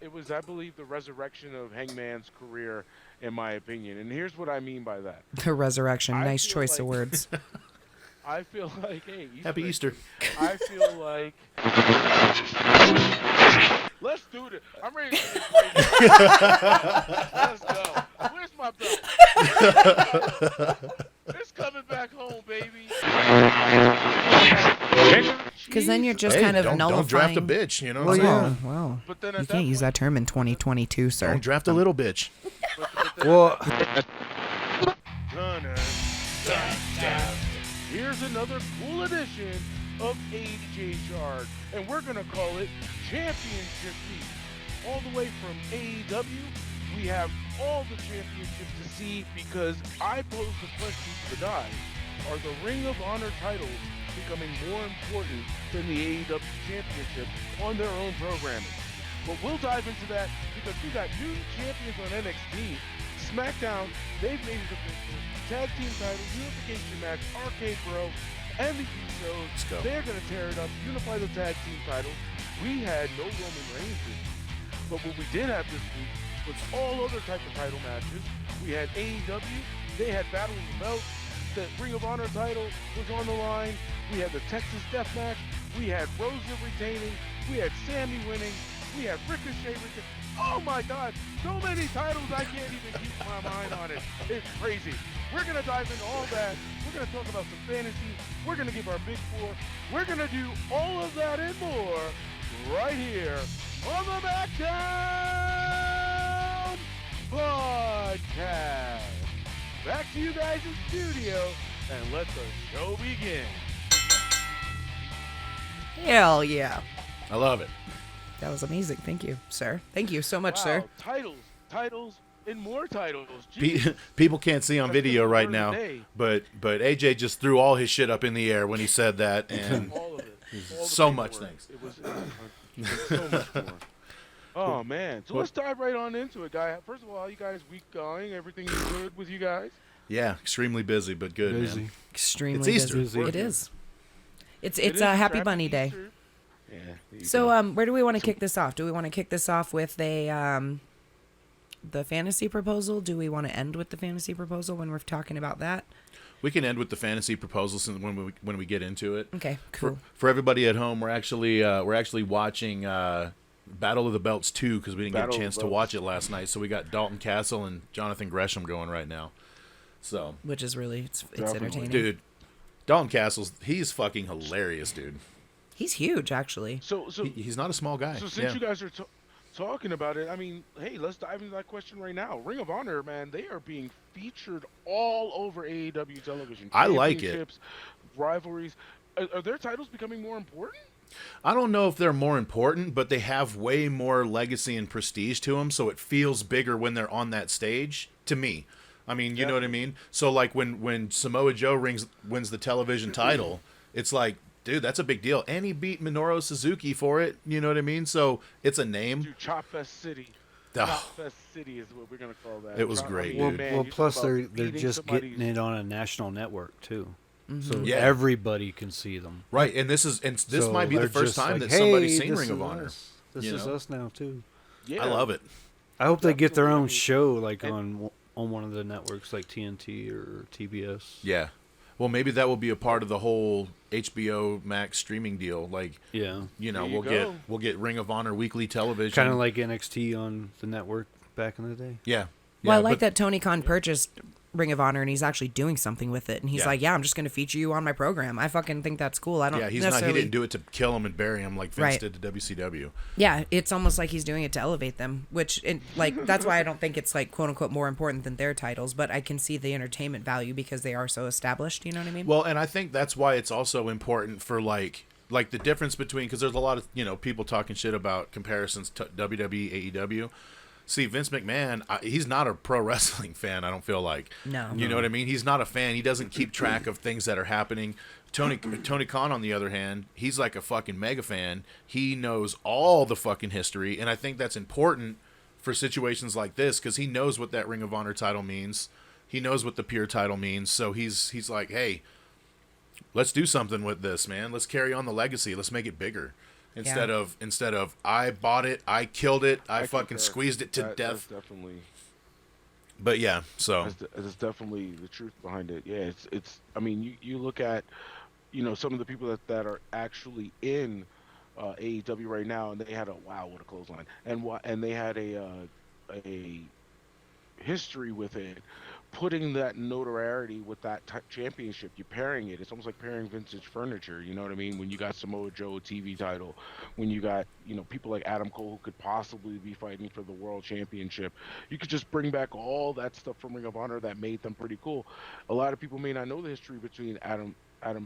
It was, I believe, the resurrection of Hangman's career, in my opinion. And here's what I mean by that. The resurrection. I Nice feel choice like- of words. I feel like, hey, Happy Easter. I feel like. Let's do this. I'm ready to do this right now. Let's go. Where's my belt? It's coming back home, baby. Because then you're just Hey, kind of don't nullifying. draft a bitch, you know what Well, I'm yeah. saying? Wow. But then You at that can't use point, that term in 2022, sir. Don't draft a little bitch. Well, Here's another cool edition of AJ Chart, and we're gonna call it Championship Week. All the way from AEW, we have all the championships to see because I pose the question to the guys: are the Ring of Honor titles becoming more important than the AEW Championship on their own programming? But we'll dive into that because we got new champions on NXT. SmackDown, they've made it official. Tag team title, unification match, Arcade Bro, and the Usos. Let's go. They're going to tear it up, unify the tag team titles. We had no Roman Reigns this week. But what we did have this week was all other type of title matches. We had AEW, they had Battle of the Belts. The Ring of Honor title was on the line. We had the Texas Death Match. We had Rosa retaining. We had Sammy winning. We had Ricochet retaining. Oh my God, so many titles I can't even keep my mind on it. It's crazy. We're going to dive into all that. We're going to talk about some fantasy. We're going to give our big four. We're going to do all of that and more right here on the MACKDOWN Podcast. Back to you guys in studio, and let the show begin. Hell yeah. I love it. That was amazing. Thank you, sir. Thank you so much, sir. Titles, and more titles. Jeez. People can't see on That's video the right word of now, the day. but AJ just threw all his shit up in the air when he said that, and All of it. All the so much paperwork. things. It was so much more. Oh man! So let's dive right on into it, guy. First of all, how you guys week going? Everything is good with you guys? yeah, extremely busy, but good, busy. man. Extremely It's Easter. busy. Busy. It is. It's It is a happy Happy bunny day. Easter. Yeah. there you So go. where do we want to kick this off? Do we want to kick this off with the fantasy proposal? Do we want to end with the fantasy proposal when we're talking about that? We can end with the fantasy proposal since when we get into it. Okay, cool. For everybody at home, we're actually watching Battle of the Belts 2 because we didn't Battle get of a chance the to Belts. watch it last night. So we got Dalton Castle and Jonathan Gresham going right now. So, Which is really it's Definitely. entertaining. dude, Dalton Castle's fucking hilarious, dude. He's huge, actually. So He's not a small guy. since Yeah. you guys are talking about it, I mean, hey, let's dive into that question right now. Ring of Honor, man, they are being featured all over AEW television. I like it. Championships, rivalries. Are their titles becoming more important? I don't know if they're more important, but they have way more legacy and prestige to them, so it feels bigger when they're on that stage, to me. I mean, you know what I mean? So, like, when Samoa Joe wins the television title, it's like, dude, that's a big deal. And he beat Minoru Suzuki for it, you know what I mean? So, it's a name. Dude, Chop Fest City. Oh. Chop Fest City is what we're going to call that. It was great, Well, dude. man, well, you talk plus about they're beating just somebody's- getting it on a national network too, Mm-hmm. so Yeah. everybody can see them. Right, and this So might be the they're first just time like, that somebody's "Hey, seen this Ring of is Honor. us. This you is know? us now too. Yeah. I love it. I hope they get their own Definitely. show like And- on one of the networks like TNT or TBS. Yeah. Well, maybe that will be a part of the whole HBO Max streaming deal. Like, Yeah, you know, There you we'll go. get Ring of Honor weekly television. kind of like NXT on the network back in the day. Yeah. Well, Yeah, I like but- that Tony Khan purchased Ring of Honor and he's actually doing something with it. And he's Yeah. like, yeah, I'm just going to feature you on my program. I fucking think that's cool. I don't Yeah, he necessarily... didn't do it to kill him and bury him like Vince Right. did to WCW. Yeah, it's almost like he's doing it to elevate them, which, that's why I don't think it's, like, quote-unquote more important than their titles, but I can see the entertainment value because they are so established, you know what I mean? Well, and I think that's why it's also important for like the difference between, because there's a lot of, you know, people talking shit about comparisons to WWE, AEW. See, Vince McMahon, he's not a pro wrestling fan, I don't feel like. No. You know what I mean? He's not a fan. He doesn't keep track of things that are happening. Tony Khan, on the other hand, he's like a fucking mega fan. He knows all the fucking history, and I think that's important for situations like this because he knows what that Ring of Honor title means. He knows what the Pure title means, so he's like, hey, let's do something with this, man. Let's carry on the legacy. Let's make it bigger. instead of I bought it, I killed it, I fucking concur. squeezed it to death. That's definitely. But yeah, so That's definitely the truth behind it. Yeah, it's. I mean, you look at, some of the people that are actually in AEW right now, and they had what a clothesline, and they had a history with it, putting that notoriety with that championship. You're pairing it. It's almost like pairing vintage furniture. You know what I mean? When you got Samoa Joe TV title, when you got people like Adam Cole who could possibly be fighting for the world championship, you could just bring back all that stuff from Ring of Honor that made them pretty cool. A lot of people may not know the history between Adam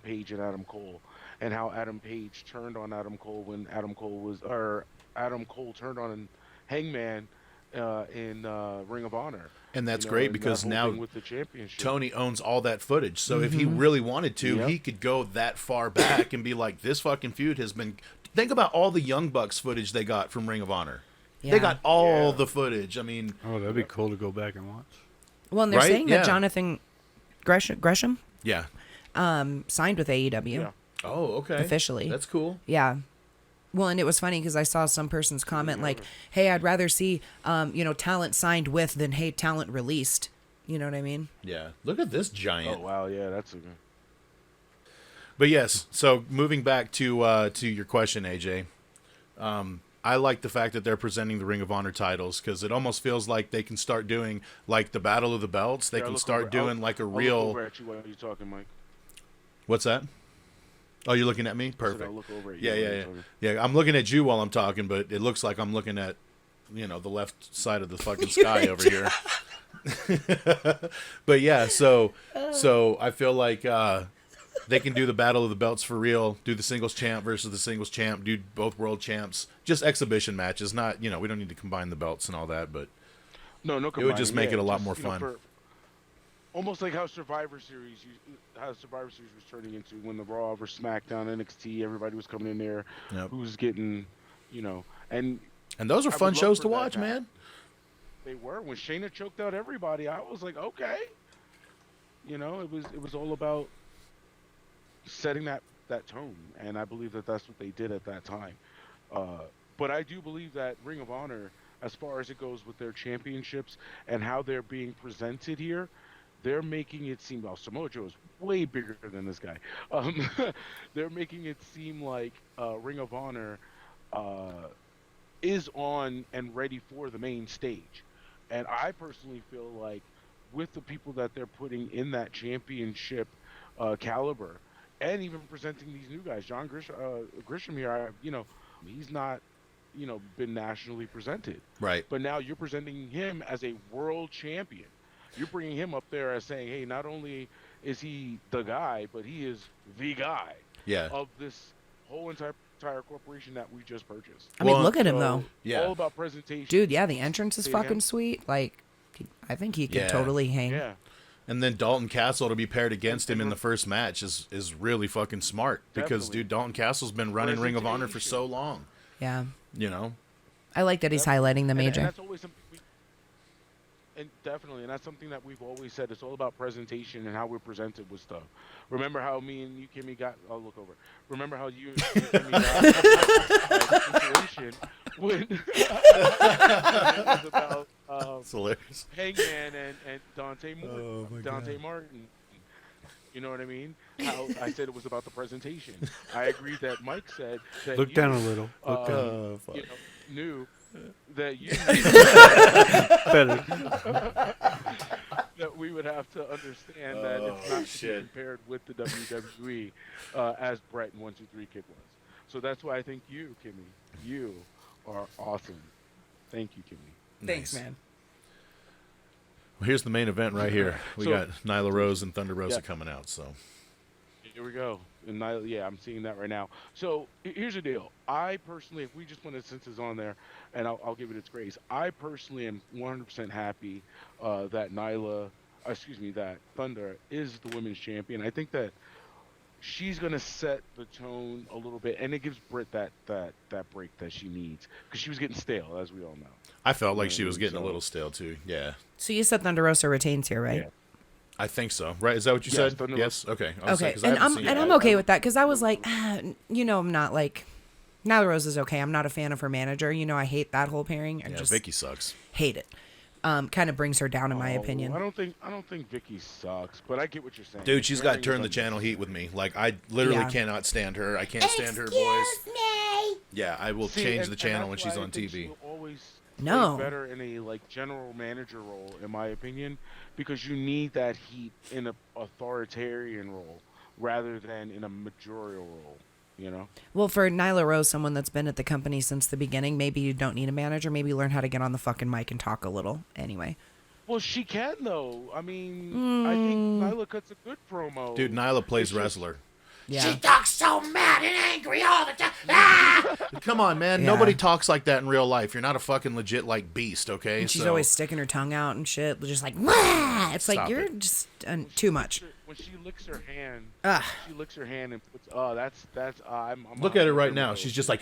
Page and Adam Cole, and how Adam Page turned on Adam Cole when Adam Cole turned on Hangman in Ring of Honor. And that's great because now with the championship, Tony owns all that footage. So if he really wanted to, he could go that far back and be like, this fucking feud has been... Think about all the Young Bucks footage they got from Ring of Honor. Yeah. They got all the footage. I mean... Oh, that'd be cool to go back and watch. Well, and they're saying that Jonathan Gresham signed with AEW. Yeah. Oh, okay. Officially. That's cool. Yeah. Well, and it was funny because I saw some person's comment like, hey, I'd rather see, talent signed with than, hey, talent released. You know what I mean? Yeah. Look at this giant. Oh, wow. Yeah, that's a good... But yes, so moving back to your question, AJ, I like the fact that they're presenting the Ring of Honor titles because it almost feels like they can start doing like the Battle of the Belts. They can start doing like a real... I'll look over at you while you're talking, Mike. What's that? Oh, you're looking at me? Perfect. I'll look over at you Yeah, I'm looking at you while I'm talking, but it looks like I'm looking at, the left side of the fucking sky over here. But yeah, so I feel like they can do the Battle of the Belts for real, do the singles champ versus the singles champ, do both world champs, just exhibition matches, not, we don't need to combine the belts and all that, but no it would just make it a lot more fun. Almost like how Survivor Series was turning into when the Raw versus SmackDown, NXT, everybody was coming in there, who's getting, and those are fun shows to watch, man. They were. When Shayna choked out everybody, I was like, okay, it was all about setting that tone, and I believe that that's what they did at that time. But I do believe that Ring of Honor, as far as it goes with their championships and how they're being presented here, they're making it seem, Samoa Joe is way bigger than this guy. They're making it seem like Ring of Honor is on and ready for the main stage. And I personally feel like with the people that they're putting in that championship caliber, and even presenting these new guys, John Grisham here, he's not, been nationally presented. Right. But now you're presenting him as a world champion. You're bringing him up there as saying, hey, not only is he the guy, but he is the guy of this whole entire corporation that we just purchased. I mean, look at him, though. Yeah. All about presentation. Dude, yeah, the entrance is fucking sweet. Like, I think he could totally hang. Yeah. And then Dalton Castle to be paired against him in the first match is really fucking smart. Because, dude, Dalton Castle's been running Ring of Honor for so long. Yeah. I like that he's highlighting the major. And that's always something and that's something that we've always said. It's all about presentation and how we're presented with stuff. Remember how me and you, Kimmy, got... I'll look over. Remember how you and Kimmy got a situation when it was about It's hilarious. Hangman and Dante Martin. You know what I mean? How I said it was about the presentation. I agree that Mike said that Look down a little. Look down. Knew that you Better. that we would have to understand that it's not to be compared with the WWE as Brett and 1, 2, 3 Kid was. So that's why I think you, Kimmy, you are awesome. Thank you, Kimmy. Thanks, man. Well, here's the main event right here. We got Nyla Rose and Thunder Rosa coming out. So here we go. And Nyla, I'm seeing that right now. So here's the deal. I personally, if we just want to, since it's on there, and I'll give it its grace, I personally am 100% happy that that Thunder is the women's champion. I think that she's going to set the tone a little bit, and it gives Britt that break that she needs, because she was getting stale, as we all know. I felt like she was getting a little stale too. Yeah. So you said Thunder Rosa retains here, right? Yeah. I think so. Right? Is that what you said? Thunder yes. Okay. Okay. And I'm okay with that, because I was like, I'm not like Nyla Rose is okay. I'm not a fan of her manager. I hate that whole pairing. I Yeah, just Vicky sucks. hate it. Kind of brings her down in my opinion. I don't think Vicky sucks, but I get what you're saying. Dude, she's got Pairing turn is the channel heat with me. Like, I literally Yeah. cannot stand her. I can't stand her voice. Me. Yeah, I will change the channel when she's on She TV. will always No. play better in a general manager role, in my opinion, because you need that heat in a authoritarian role rather than in a majorial role. Well, for Nyla Rose, someone that's been at the company since the beginning, maybe you don't need a manager. Maybe learn how to get on the fucking mic and talk a little. Anyway. Well, she can though. I mean, I think Nyla cuts a good promo. Dude, Nyla plays It's just- wrestler. Yeah. She talks so mad and angry all the time. Ah! Come on, man. Yeah. Nobody talks like that in real life. You're not a fucking legit, like, beast, okay? And she's So- always sticking her tongue out and shit, just like, Wah! It's like Stop you're it. just too much. When she licks her hand, Ugh. she licks her hand and puts. That's. I'm Look at her right now. She's just like,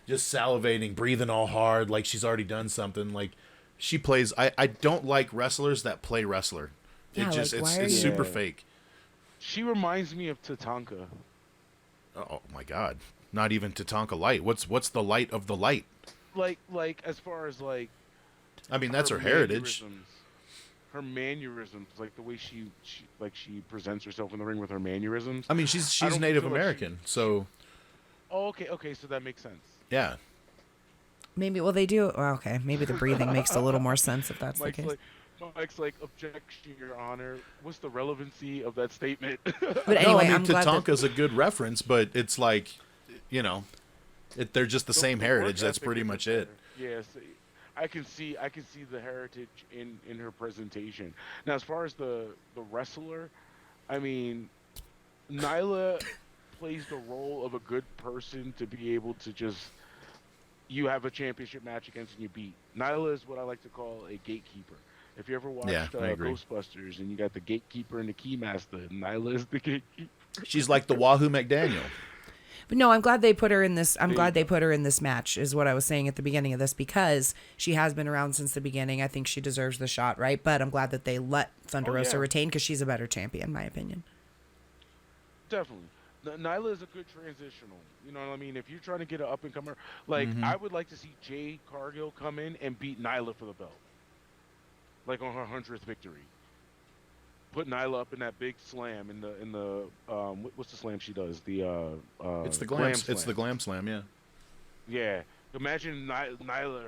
just salivating, breathing all hard, like she's already done something. Like, she plays. I don't like wrestlers that play wrestler. Yeah, It just like, why it's are it's you- super Yeah. fake. She reminds me of Tatanka. Oh my god. Not even Tatanka light. What's the light of the light? Like as far as like. I mean, that's her heritage. Her mannerisms, like the way she presents herself in the ring with her mannerisms. I mean, I she's don't Native feel like American, so Oh, okay, so that makes sense. yeah. Maybe, well, they do. Well, okay, maybe the breathing makes a little more sense if that's the Mike's case. Mike's like, objection, Your Honor. What's the relevancy of that statement? But No, anyway, I mean I'm glad that, Tatanka's a good reference, but it's like, they're just the same heritage. That's pretty much it. Yes, I can see the heritage in her presentation. Now, as far as the wrestler, I mean, Nyla plays the role of a good person to be able to just, you have a championship match against and you beat. Nyla is what I like to call a gatekeeper. If you ever watched I agree. Ghostbusters and you got the gatekeeper and the keymaster, Nyla is the gatekeeper. She's like the Wahoo McDaniel. But no, I'm glad they put her in this. I'm glad they put her in this match, is what I was saying at the beginning of this, because she has been around since the beginning. I think she deserves the shot, right? But I'm glad that they let Thunder Rosa yeah. retain, because she's a better champion, in my opinion. Definitely. Nyla is a good transitional. You know what I mean? If you're trying to get an up-and-comer, like, I would like to see Jade Cargill come in and beat Nyla for the belt. Like on her 100th victory. Put Nyla up in that big slam in the what's the slam she does? It's the glam. It's the glam slam. Yeah. Yeah. Imagine Nyla.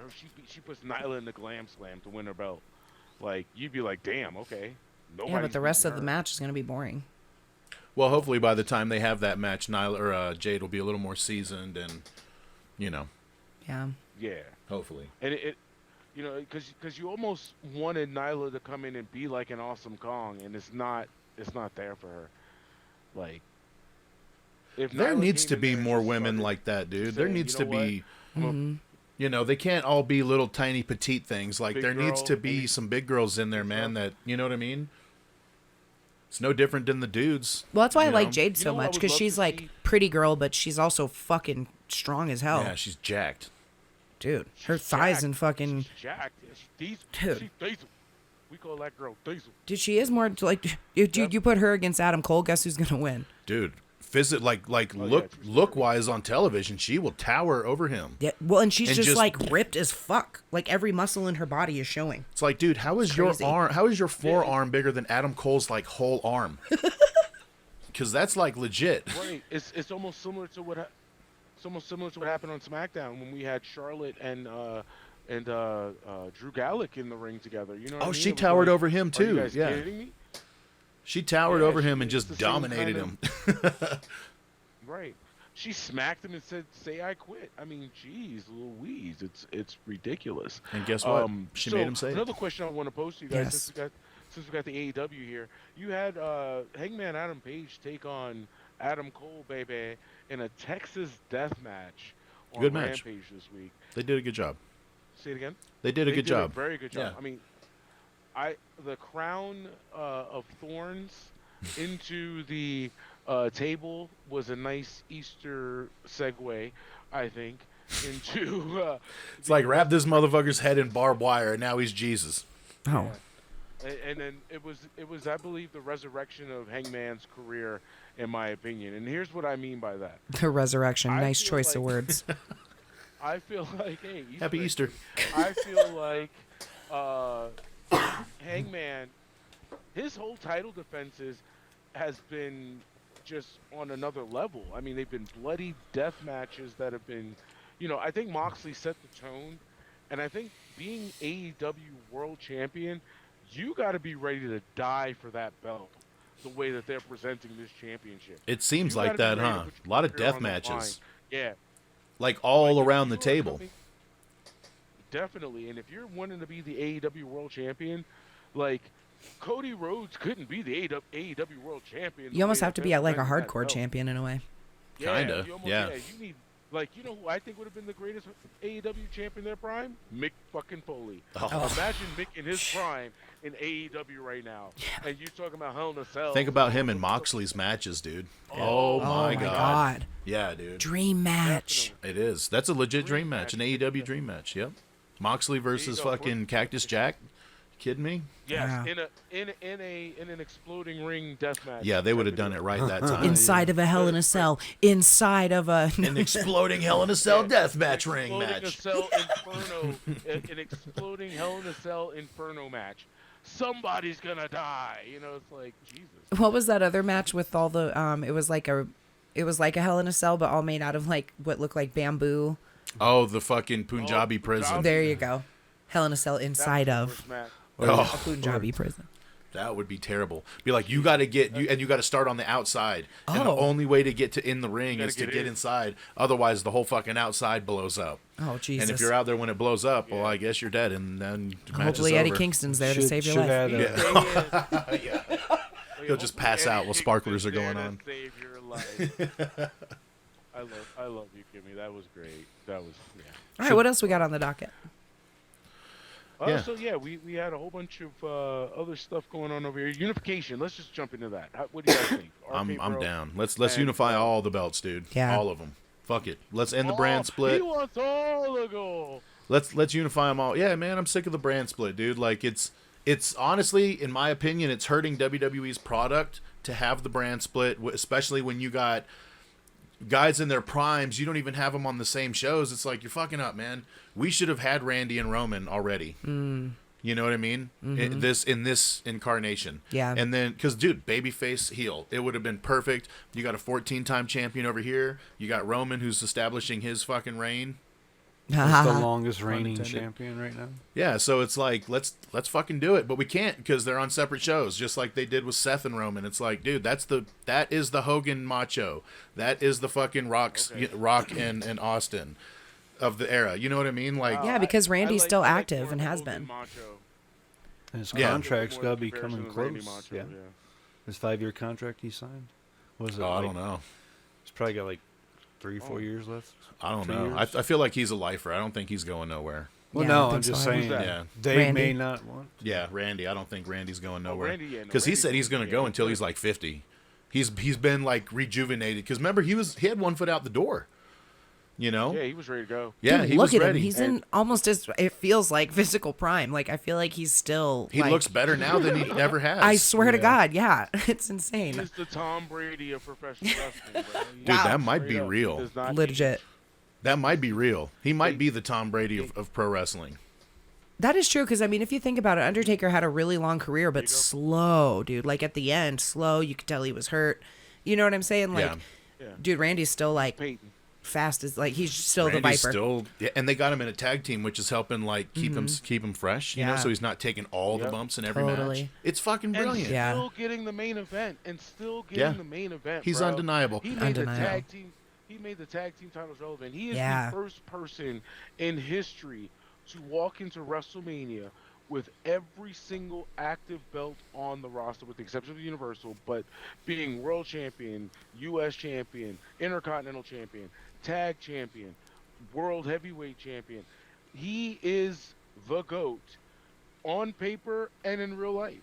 She puts Nyla in the glam slam to win her belt. Like, you'd be like, damn, okay. Yeah, but the rest of the match is going to be boring. Well, hopefully by the time they have that match, Nyla or Jade will be a little more seasoned, and Yeah. Yeah. hopefully. And it because you almost wanted Nyla to come in and be like an Awesome Kong, and it's not there for her. Like, if There Nyla needs came to in be there and more just women started like that, dude. There saying, needs "You to know what? be. I'm They can't all be little tiny petite things. Like, Big there needs girl, to be and- some big girls in there, man. That, you know what I mean? It's no different than the dudes. Well, that's why I you like know? Jade You so know what I much, would because love she's to like see? pretty girl, but she's also fucking strong as hell. Yeah, she's jacked. Dude, her She's thighs jacked. and fucking... She's jacked. She's Dude. She's Diesel. We call that girl Diesel. Dude, she is more like... Dude, you put her against Adam Cole, guess who's going to win? Dude, yeah, look wise on television, she will tower over him. Yeah, well, and she's And just just- like ripped as fuck. Like every muscle in her body is showing. It's like, dude, how is your crazy. arm? How is your forearm bigger than Adam Cole's like whole arm? Because that's like legit. Right. It's almost similar to what happened on SmackDown when we had Charlotte and Drew Gallagher in the ring together. You know what I Oh, mean? she It was towered like, over him are too. you guys Yeah, kidding me? she towered Yeah, over him and it's just the same dominated kind him. Right. She smacked him and said, "Say I quit." I mean, geez, Louise, it's ridiculous. And guess what? She So made him say it. another question I want to pose to you guys, Yes. since we got the AEW here. You had Hangman Adam Page take on Adam Cole, baby, in a Texas death match on Good match. Rampage this week. They did a good job. Say it again. They did a good job. Very good job. Yeah. I mean, the crown of thorns into the table was a nice Easter segue, I think, into. It's like wrap this motherfucker's head in barbed wire, and now he's Jesus. Oh. And then it was I believe the resurrection of Hangman's career in my opinion. And here's what I mean by that. The resurrection. I Nice feel choice of like- words. I feel like, hey, Happy Easter. I feel like Hangman, his whole title defenses has been just on another level. I mean, they've been bloody death matches that have been, I think Moxley set the tone, and I think being AEW World Champion, you got to be ready to die for that belt. The way that they're presenting this championship, It seems You like gotta be that, ready to huh? put A your lot of career death on the line. matches. Yeah. Like all Like, if around the you are table. coming- Definitely, and if you're wanting to be the AEW World Champion, like Cody Rhodes couldn't be the AEW World Champion. You almost have to be like a hardcore hardcore champion in a way. Kinda, yeah. You need, you know who I think would have been the greatest AEW champion in their prime? Mick fucking Foley. Oh. Imagine Mick in his prime in AEW right now, and you're talking about Hell in a Cell. Think about him and Moxley's matches, dude. Oh, my God. Yeah, dude. Dream match. Definitely. It is. That's a legit Dream dream match, an match. AEW dream match. Yep. Moxley versus go. fucking Cactus Jack. Kidding me? Yes, Yeah. in an exploding ring death match. Yeah, they would have done it right that time. Inside of a Hell in a Cell. Inside of a. An exploding Hell in a Cell death match ring Exploding match. A cell inferno, an exploding Hell in a Cell inferno match. Somebody's gonna die. It's like Jesus. What was that other match with all the? It was like a Hell in a Cell, but all made out of like what looked like bamboo. Oh, the fucking Punjabi Oh, prison. Punjabi. There you go. Hell in a Cell That was inside the of worst match. a Oh, Punjabi prison. that would be terrible. Be like, you got to get and you got to start on the outside, and the Oh. only way to get to in the ring gotta is to get get in. inside. Otherwise, the whole fucking outside blows up. Oh Jesus! And if you're out there when it blows up, well, I guess you're dead, and then the match Hopefully is Eddie over. Kingston's there to Should- save your should life. add a- He'll just pass out while sparklers are going on. Save your life. I love you, Kimmy. That was great. That was All right, what else we got on the docket? Yeah. So we had a whole bunch of other stuff going on over here. Unification. Let's just jump into that. What do you guys think? I'm RK-Bro? down. Let's And, unify all the belts, dude. Yeah. All of them. Fuck it. Let's end the Oh, brand split. He wants all the gold. Let's unify them all. Yeah, man, I'm sick of the brand split, dude. Like it's honestly, in my opinion, it's hurting WWE's product to have the brand split, especially when you got guys in their primes. You don't even have them on the same shows. It's like you're fucking up, man. We should have had Randy and Roman already. You know what I mean? In this incarnation. Yeah. And then, because, dude, babyface heel, it would have been perfect. You got a 14-time champion over here. You got Roman, who's establishing his fucking reign. That's the longest reigning intended. champion right now. Yeah, so it's like let's fucking do it, but we can't because they're on separate shows, just like they did with Seth and Roman. It's like, dude, that is the Hogan Macho, that is the fucking Rock and Austin of the era. You know what I mean? Like, Yeah, because Randy's still I like active more and of has Hogan been. Macho. And his Yeah. contract's More got to the be comparison coming of Randy close. Macho, Yeah. His 5-year contract he signed. Was it? oh, I like- don't know. He's probably got like 3-4 years left. I don't 2 know. years? I feel like he's a lifer. I don't think he's going nowhere. Well, Yeah, I no, think I'm just so. saying. Who's that? Yeah, They Randy. may not want. yeah, Randy. I don't think Randy's going nowhere Randy, yeah, no, because he Randy's said he's going to going- go until he's like 50. He's been like rejuvenated because remember he had one foot out the door. You know? Yeah, he was ready to go. Yeah, Dude, he look was at ready. him. He's in almost as it feels like physical prime. Like I feel like he's still. He like, looks better now than he ever has. I swear to Yeah. God, yeah, it's insane. He's the Tom Brady of professional wrestling, bro. Dude, that might be Straight up. real. He does not Legit. That might be real. He might be the Tom Brady of pro wrestling. That is true because I mean, if you think about it, Undertaker had a really long career, but slow, dude. Like at the end, slow. You could tell he was hurt. You know what I'm saying? Like, Yeah. Yeah. dude, Randy's still like Peyton. fast as like he's still Randy's the Viper. still, yeah, and they got him in a tag team, which is helping like keep him fresh. You know, Yeah. so he's not taking all the Yep. bumps in every match. Totally. It's fucking brilliant. And Yeah. still getting the main event. Yeah. He's He's undeniable. He made Undeniable. the tag team. He made the tag team titles relevant. He is Yeah. the first person in history to walk into WrestleMania with every single active belt on the roster, with the exception of the Universal, but being world champion, U.S. champion, intercontinental champion, tag champion, world heavyweight champion. He is the GOAT on paper and in real life.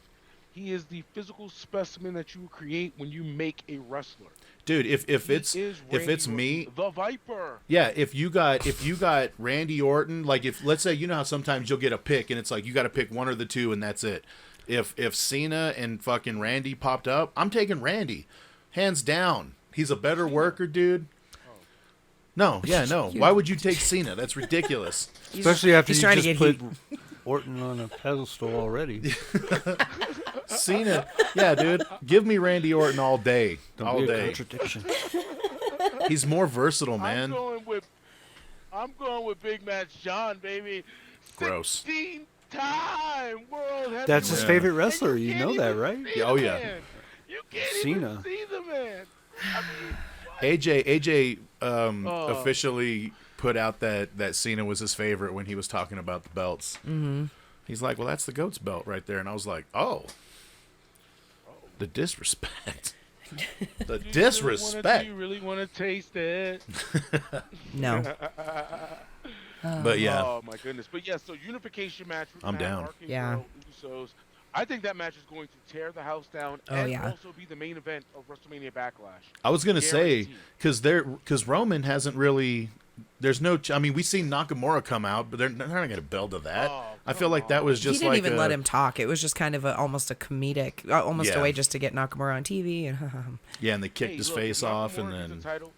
He is the physical specimen that you create when you make a wrestler. Dude, if He it's is if Randy it's me, Orton, the Viper. yeah, if you got Randy Orton, like if let's say you know how sometimes you'll get a pick and it's like you got to pick one or the two and that's it. If Cena and fucking Randy popped up, I'm taking Randy. Hands down. He's a better worker, dude. No, yeah, no. Why would you take Cena? That's ridiculous. Especially after he's you trying to just get put Orton on a pedestal already. Cena, yeah, dude. Give me Randy Orton all day. Don't All be a day. contradiction. He's more versatile, man. I'm going with Big Match John, baby. Gross. 16-time world heavyweight. That's his Yeah. favorite wrestler. And You can't know even that, right? see Oh, the yeah. man. You can't Cena. even see the man. I mean, AJ officially put out that Cena was his favorite when he was talking about the belts. Mm-hmm. He's like, well, that's the GOAT's belt right there. And I was like, oh. The disrespect. The disrespect. do you really want to taste it? No. But yeah. Oh my goodness. But yeah, so unification match. I'm Matt, down. RK-Bro, Yeah. Usos. I think that match is going to tear the house down Oh, and yeah. also be the main event of WrestleMania Backlash. I was gonna say Guaranteed. because Roman hasn't really. There's no. I mean, we've seen Nakamura come out, but they're not gonna build to that. Oh, I feel like that was He just didn't like even let him talk. It was just kind of almost a comedic, almost Yeah. a way just to get Nakamura on TV. And Yeah, and they kicked Hey, his look, face if off, and Nakamura gets then the title,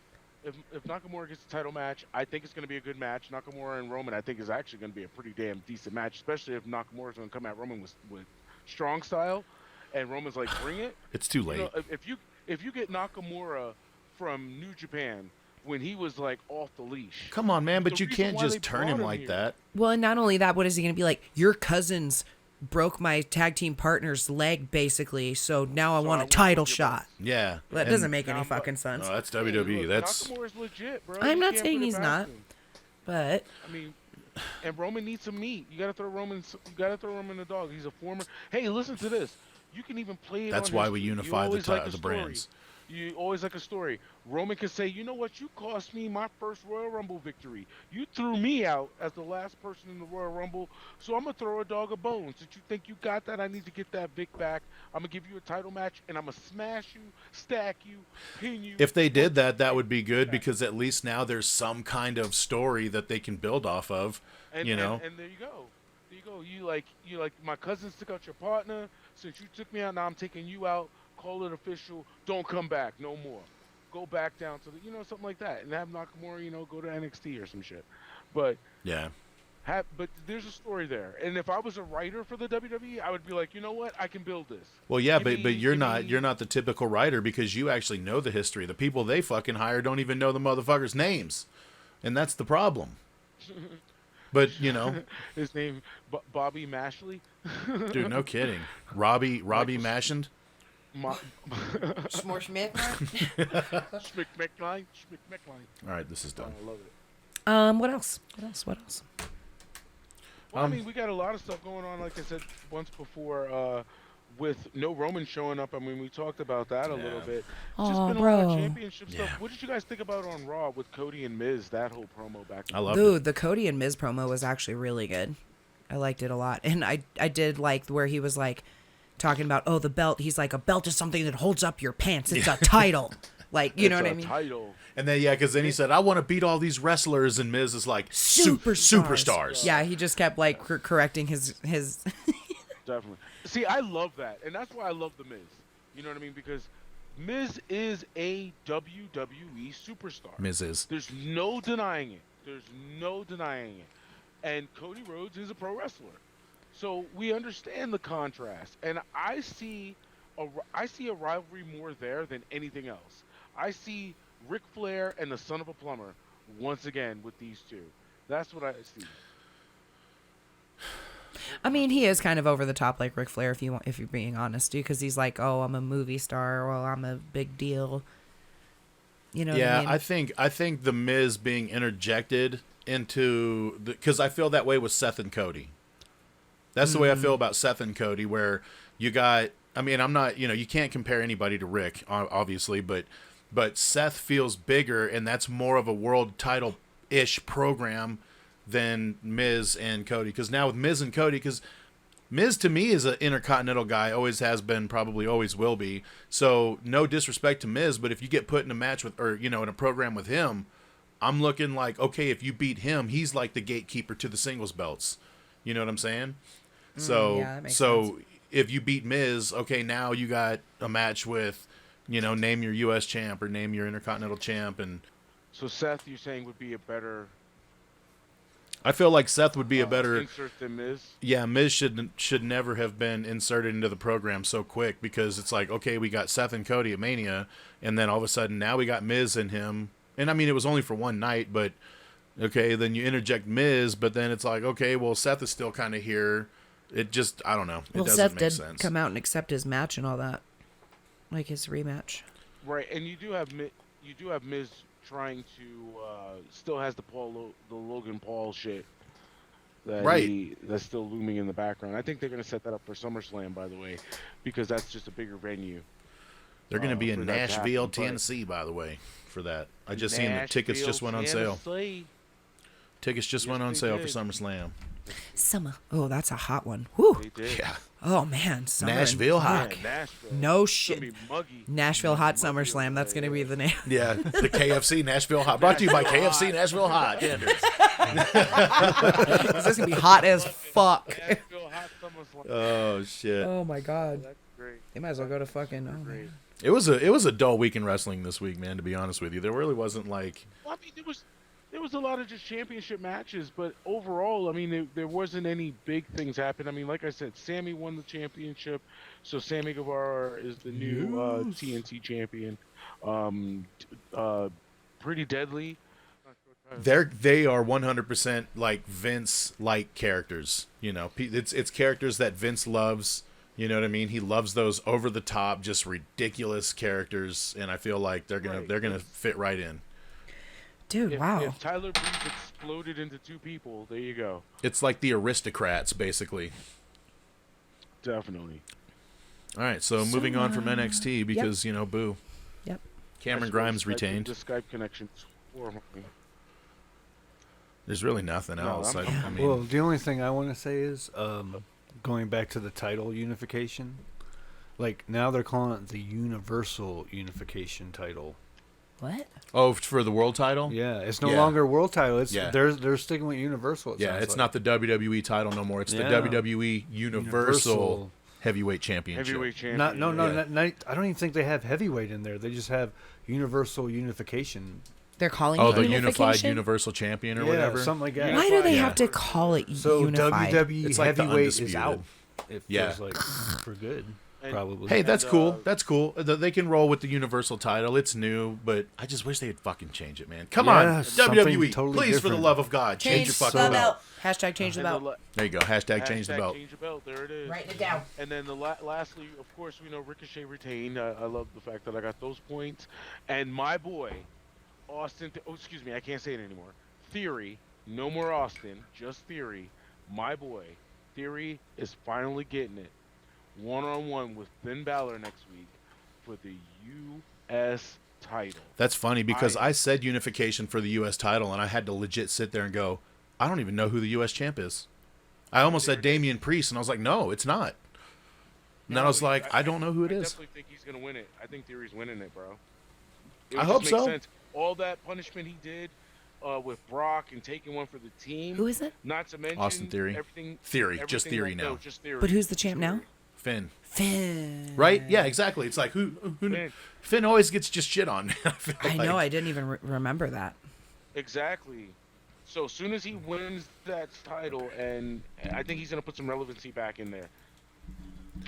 if Nakamura gets the title match, I think it's going to be a good match. Nakamura and Roman, I think, is actually going to be a pretty damn decent match, especially if Nakamura's going to come at Roman with strong style, and Roman's like, bring it. it's too late. You know, if you get Nakamura from New Japan when he was like off the leash, Come on, man! But the you reason can't why just they turn brought him him like here- that. well, and not only that, what is he going to be like? Your cousins broke my tag team partner's leg, basically. So now I want a want title your shot. Yeah, That and- doesn't make Now any I'm- fucking sense. No, that's Hey, WWE. look, That's Nakamura's legit, bro. I'm You not can't saying put it he's past not. him. But I mean, and Roman needs some meat. You gotta throw Roman. You gotta throw Roman the dog. He's a former. Hey, listen to this. You can even play it. That's on why history. we You unify the always like a the story. brands. You always like a story. Roman can say, you know what? You cost me my first Royal Rumble victory. You threw me out as the last person in the Royal Rumble, so I'm gonna throw a dog a bone. Since you think you got that, I need to get that Vic back. I'm gonna give you a title match, and I'm gonna smash you, stack you, pin you. If they did that, that would be good because at least now there's some kind of story that they can build off of. And, you know, and there you go. There you go. You like my cousins took out your partner. Since you took me out, now I'm taking you out. Call it official. Don't come back no more. Go back down to the something like that, and have Nakamura go to NXT or some shit. But yeah. but there's a story there, and if I was a writer for the WWE, I would be like, you know what, I can build this. Well, yeah, Give but me- you're give not me- you're not the typical writer because you actually know the history. The people they fucking hire don't even know the motherfuckers' names, and that's the problem. But His name Bobby Mashley. dude, no kidding. Robbie Mashand. Smorsh Mick. Schmick McLean. All right, this is done. I love it. What else? Well, I mean, we got a lot of stuff going on. Like I said once before, with no Roman showing up. I mean, we talked about that a little bit. It's just Aw, been a lot of bro. championship Yeah. stuff. What did you guys think about on Raw with Cody and Miz? That whole promo back. I love it. Dude, the Cody and Miz promo was actually really good. I liked it a lot. And I did like where he was like talking about, oh, the belt. He's like, a belt is something that holds up your pants. It's a title. Like, you know what I mean? Title. And then because then he said, "I want to beat all these wrestlers," and Miz is like, "Superstars." Yeah, he just kept like correcting his Definitely. See, I love that, and that's why I love the Miz. You know what I mean? Because Miz is a WWE superstar. Miz is. There's no denying it. And Cody Rhodes is a pro wrestler. So we understand the contrast. And I see a rivalry more there than anything else. I see Ric Flair and the Son of a Plumber once again with these two. That's what I see. I mean, he is kind of over the top like Ric Flair if you're being honest, dude, because he's like, oh, I'm a movie star, well, I'm a big deal. You know what I mean? I think the Miz being interjected into because I feel that way with Seth and Cody. That's the way I feel about Seth and Cody, where you got. I mean, I'm not. You can't compare anybody to Rick, obviously, but Seth feels bigger, and that's more of a world title-ish program than Miz and Cody. Because now with Miz and Cody, because Miz to me is an intercontinental guy, always has been, probably always will be. So no disrespect to Miz, but if you get put in a match with, or in a program with him, I'm looking like, okay, if you beat him, he's like the gatekeeper to the singles belts. You know what I'm saying? So yeah, that makes sense. if you beat Miz, okay, now you got a match with You know, name your U.S. champ or name your Intercontinental champ, and So Seth, you're saying would be a better I feel like Seth would be a better. insert than Miz? Yeah, Miz should never have been inserted into the program so quick, because it's like, okay, we got Seth and Cody at Mania, and then all of a sudden now we got Miz and him, and I mean it was only for one night, but okay, then you interject Miz, but then it's like, okay, well Seth is still kind of here. It just, I don't know. It Well, doesn't Seth make did sense. come out and accept his match and all that, like his rematch. Right, and you do have Miz trying to still has the Logan Paul shit that Right. that's still looming in the background. I think they're going to set that up for SummerSlam, by the way, because that's just a bigger venue. They're going to be in for that to Nashville, happen, but- Tennessee, by the way, for that. I just seen the tickets just went on sale. Tennessee. Tickets just Yes, went on they sale did. for SummerSlam. Summer. Oh, that's a hot one. Whew. They did. Yeah. Oh man, summer and Nashville hot. fuck. Yeah, Nashville. No It's shit. gonna be muggy. Nashville Hot Muggy SummerSlam. That's gonna be the name. Yeah, the KFC Nashville Hot. Brought to you by KFC Nashville Hot. Tenders. This is gonna be hot as fuck. Nashville Hot SummerSlam. Oh shit! Oh my god. That's great. They might as well go to fucking. Oh, Great. man. It was a dull week in wrestling this week, man. To be honest with you, there really wasn't like. Well, I mean, there was a lot of just championship matches, but overall, I mean, there wasn't any big things happen. I mean, like I said, Sammy won the championship, so Sammy Guevara is the new TNT champion. Pretty Deadly. They are 100% like Vince like characters. You know, it's characters that Vince loves. You know what I mean? He loves those over the top, just ridiculous characters, and I feel like they're gonna fit right in. Dude, wow. If Tyler Breeze exploded into two people, there you go. It's like the Aristocrats, basically. Definitely. All right, so moving on from NXT because you know, boo. Yep. Cameron Grimes retained. The Skype connection's horrible. There's really nothing No, else. I I'm- mean, Well, the only thing I want to say is going back to the title unification. Like, now they're calling it the Universal Unification title. What? oh, for the world title? Yeah, it's no Yeah. longer world title. It's Yeah. they're sticking with Universal. Yeah, sounds it's like. not the WWE title no more. It's the Yeah. WWE Universal Heavyweight Championship. Heavyweight champion. Yeah. I don't even think they have heavyweight in there. They just have Universal Unification. They're calling Oh, it the Unified unification? Universal Champion or Yeah, whatever. something like that. Why do they Yeah. have to call it So unified? WWE It's like the heavyweight is Undisputed. out. It Yeah. feels like for good, And- probably. Hey, that's And, cool. That's cool. They can roll with the Universal title. It's new, but I just wish they'd fucking change it, man. Come Yeah, on, something WWE, totally please, for the different. love of God, change your fucking belt. Hashtag change the and belt. la- There you go. Hashtag change the hashtag belt. Change the belt. There it is. Writing it down. And then lastly, of course, we know Ricochet retained. I love the fact that I got those points. And my boy, Austin. Excuse me, I can't say it anymore. Theory. No more Austin. Just Theory. My boy, Theory is finally getting it. One-on-one with Finn Balor next week for the U.S. title. That's funny because I said unification for the U.S. title, and I had to legit sit there and go, I don't even know who the U.S. champ is. I almost said Damian Priest, and I was like, no, it's not. And then I was like, I don't know who it I is. definitely think he's gonna win it. I think Theory's winning it, bro. I would hope just make so. Sense. All that punishment he did with Brock and taking one for the team. Who is it? Not to mention Austin Theory. Everything. Theory, just everything Theory like- now. No, just Theory. But who's the champ now? Finn. Finn. Right? Yeah, exactly. It's like, who Finn. Finn always gets just shit on. I feel I like. know. I didn't even remember that. Exactly. So as soon as he wins that title, and I think he's gonna put some relevancy back in there.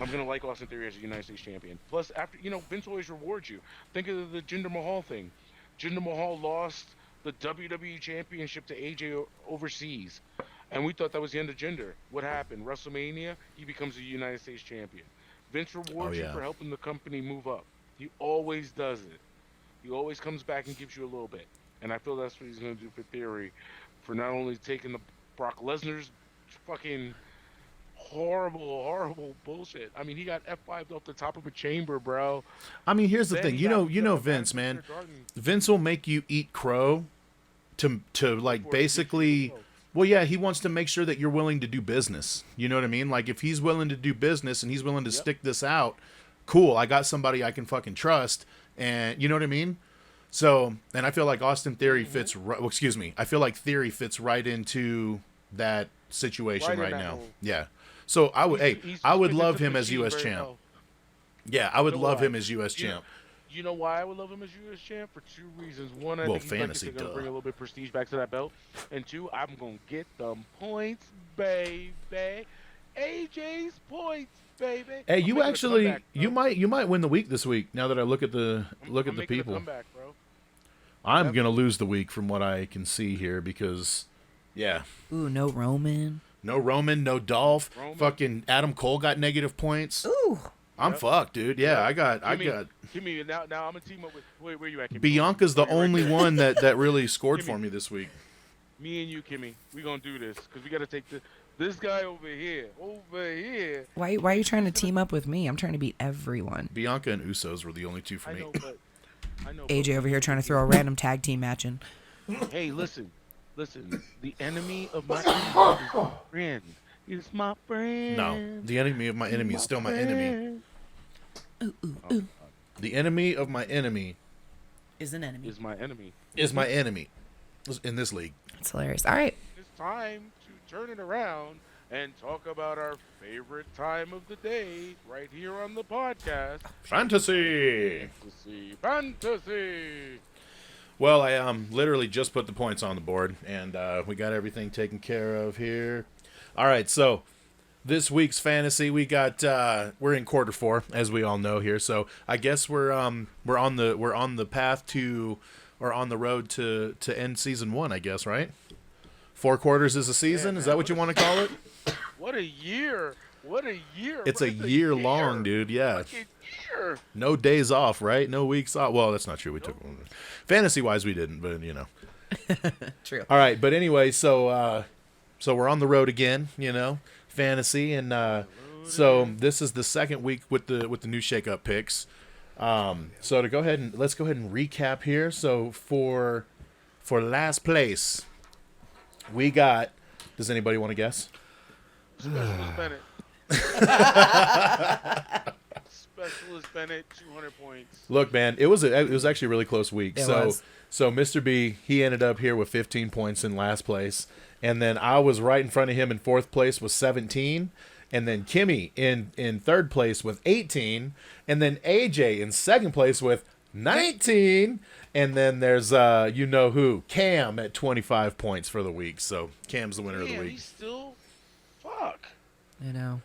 I'm gonna like Austin Theory as a United States champion. Plus, after Vince always rewards you. Think of the Jinder Mahal thing. Jinder Mahal lost the WWE Championship to AJ overseas, and we thought that was the end of Jinder. What happened? WrestleMania, he becomes a United States champion. Vince rewards you yeah. for helping the company move up. He always does it. He always comes back and gives you a little bit, and I feel that's what he's gonna do for Theory, for not only taking the Brock Lesnar's fucking horrible bullshit. I mean, he got F5'd off the top of a chamber, bro. I mean, here's the Then thing. he You got know back Vince, to man. Peter Jordan Vince will make you eat crow to like before he gives you basically. the vote. Well, yeah, he wants to make sure that you're willing to do business. You know what I mean? Like, if he's willing to do business and he's willing to stick this out, cool. I got somebody I can fucking trust, and you know what I mean. So, and I feel like Austin Theory fits. Well, excuse me. I feel like Theory fits right into that situation Right in right that now. role. Yeah. So I would, He's I would fits love into him the as machine U.S. very champ. well. Yeah, I would So love would I. him as U.S. You know, champ. You know why I would love him as U.S. champ? For two reasons. One, I Well, think he's fantasy, going to duh. bring a little bit of prestige back to that belt. And two, I'm going to get them points, baby. AJ's points, baby. Hey, I'm you making a actually, comeback, bro. you might win the week this week. Now that I look at the I'm making people, a comeback, bro. I'm Yep. gonna lose the week from what I can see here because, yeah, Ooh, no Roman. no Roman, no Dolph, Roman. fucking Adam Cole got negative points. Ooh. I'm Yep. fucked, dude. Yeah, I got Kimmy, now I'm gonna team up with where you at, Kimmy? Bianca's the Oh, you're right only there. one that really scored Kimmy. for me this week. Me and you, Kimmy, we gonna do this because we gotta take this guy over here. Why are you trying to team up with me? I'm trying to beat everyone. Bianca and Usos were the only two for I me. know, but AJ over here trying to throw a random tag team match in. Hey, listen. The enemy of my enemy is my friend. Is my friend. No, the enemy of my enemy is still my enemy. The enemy of my enemy Is an enemy. Is my enemy. is my enemy in this league. It's hilarious. All right. It's time to turn it around and talk about our favorite time of the day right here on the podcast. Fantasy. Fantasy. Well, I literally just put the points on the board, and we got everything taken care of here. All right, so this week's fantasy, we got we're in quarter 4, as we all know here. So I guess we're on the path to, or on the road to end season 1, I guess, right? 4 quarters is a season. Is that what you want to call it? What a year. What a year. It's a year long, dude. Yeah. Fucking year. No days off, right? No weeks off. Well, that's not true. We took one. Fantasy-wise, we didn't, but you know. True. All right, but anyway, so we're on the road again, fantasy, and so this is the second week with the new shake-up picks. So let's go ahead and recap here. So for last place, we got. Does anybody want to guess? Specialist Bennett. Specialist Bennett, 200 points. Look, man, it was actually a really close week. It so was. so Mr. B, he ended up here with 15 points in last place, and then I was right in front of him in 4th place with 17, and then Kimmy in 3rd place with 18, and then AJ in 2nd place with 19, and then there's who, Cam at 25 points for the week. So Cam's the winner of the Man, week. he's still. Fuck. You know.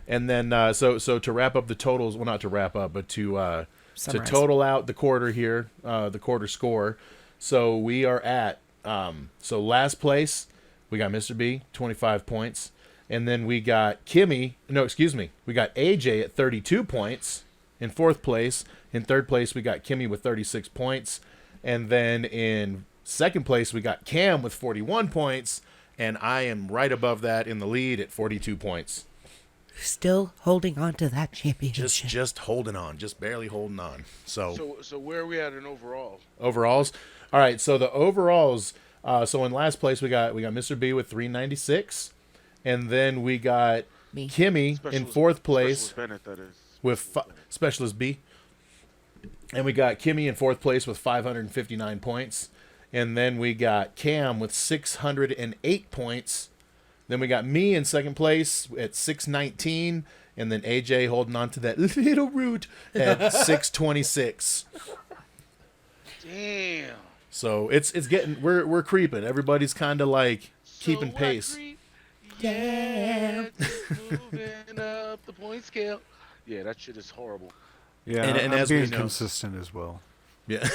And then so to wrap up the totals, well, not to wrap up, but to Summarize. total out the quarter here, the quarter score. So we are at so last place we got Mr. B, 25 points, and then we got we got AJ at 32 points in 4th place. In 3rd place we got Kimmy with 36 points, and then in 2nd place we got Cam with 41 points, and I am right above that in the lead at 42 points. Still holding on to that championship. Just holding on, just barely holding on. So So where are we at in overall? overalls. All right, so the overalls. So in last place we got Mr. B with 396, and then we got Me. Kimmy in 4th place Specialist Bennett, that is. with Specialist B, and we got Kimmy in 4th place with 559 points, and then we got Cam with 608 points. Then we got me in 2nd place at 619, and then AJ holding on to that little root at 626. Damn. So it's getting we're creeping. Everybody's kind of like keeping So pace. Yeah. Moving up the point scale. Yeah, that shit is horrible. Yeah, And I'm as we being know- consistent as well. Yeah,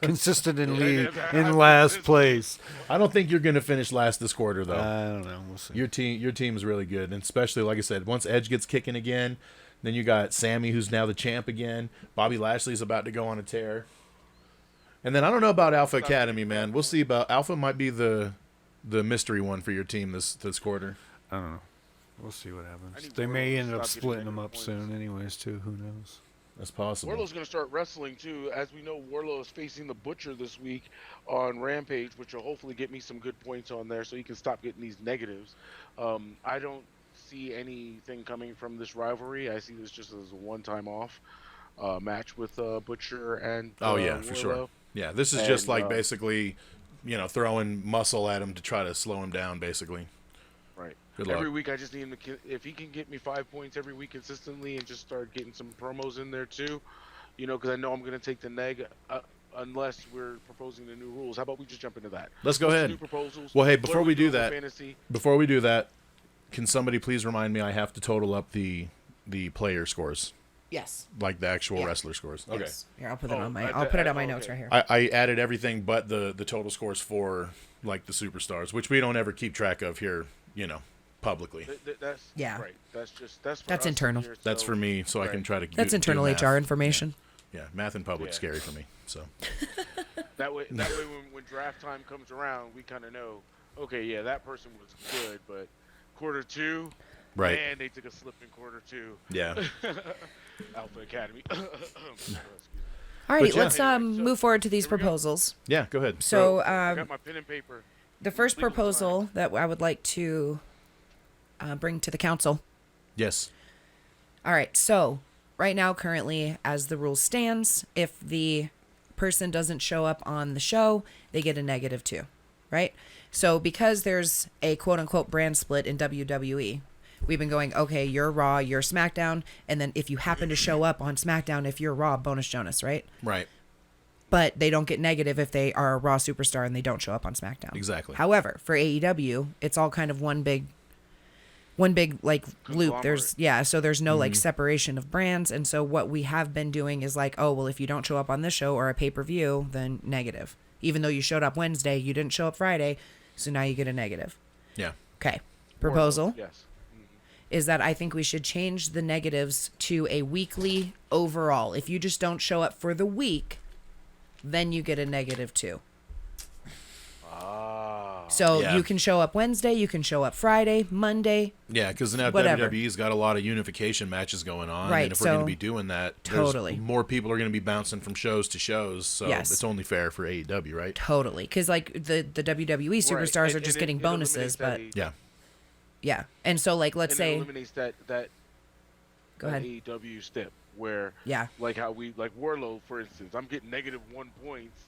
Consistent in Yeah, lead that in happens. last place. I don't think you're gonna finish last this quarter though. I don't know. We'll see. Your team is really good, and especially like I said, once Edge gets kicking again, then you got Sammy who's now the champ again. Bobby Lashley's about to go on a tear. And then I don't know about Alpha Academy, man. We'll see about Alpha. Might be the mystery one for your team this quarter. I don't know. We'll see what I happens. need They may Wardlow to end up stop getting splitting them negative up points. soon, anyways. Too. Who knows? That's possible. Wardlow's going to start wrestling too. As we know, Wardlow is facing the Butcher this week on Rampage, which will hopefully get me some good points on there so he can stop getting these negatives. I don't see anything coming from this rivalry. I see this just as a one-time off match with Butcher and Oh yeah, for Wardlow. sure. Yeah, this is just And, like basically, throwing muscle at him to try to slow him down, basically. Right. Good Every luck. week I just need him to, if he can get me 5 points every week consistently and just start getting some promos in there too, because I know I'm going to take the neg unless we're proposing the new rules. How about we just jump into that? Let's go ahead. New proposals. Well, hey, What before are we do doing with that, fantasy? can somebody please remind me I have to total up the player scores, Yes. like the actual Yeah. wrestler scores? Okay. Yes. Here, I'll put it Oh, on my. I- I'll put it I- on my oh, notes okay. right here. I added everything but the total scores for like the superstars, which we don't ever keep track of here, publicly. That's Yeah. right. That's for That's us internal. here, That's so- for me, so I can Right. try to. That's do internal math. HR information. Yeah, math in public's Yeah. scary for me. So That way, when draft time comes around, we kind of know. Okay, yeah, that person was good, but quarter 2, right. man, they took a slip in quarter 2. Yeah. Alpha Academy. Excuse me. All right, yeah. let's Anyway, so move forward to these here we go. proposals. Yeah. Go ahead. So I got my pen and paper. the first legal proposal that I would like to bring to the council. Yes. All right, so right now, currently, as the rule stands, if the person doesn't show up on the show, they get a -2, right? So because there's a quote-unquote brand split in WWE, we've been going, okay, you're Raw, you're SmackDown, and then if you happen to show up on SmackDown, if you're Raw, bonus Jonas, right? Right. But they don't get negative if they are a Raw superstar and they don't show up on SmackDown. Exactly. However, for AEW, it's all kind of one big like loop. So there's no like separation of brands, and so what we have been doing is like, oh well, if you don't show up on this show or a pay-per-view, then negative. Even though you showed up Wednesday, you didn't show up Friday, so now you get a negative. Yeah. Okay. Proposal Yes. is that I think we should change the negatives to a weekly overall. If you just don't show up for the week, then you get a -2. So Yeah. you can show up Wednesday, you can show up Friday, Monday. Yeah, because now Whatever. WWE's got a lot of unification matches going on, Right, and if we're going so- to be doing that, Totally. there's more people are going to be bouncing from shows to shows. So Yes. it's only fair for AEW, right? Totally. Because like the WWE superstars Right. are just And getting it bonuses, eliminates but that Yeah. yeah. And so like let's and say it eliminates that go ahead. AEW step where Yeah. like how we like Warlow, for instance, I'm getting -1 points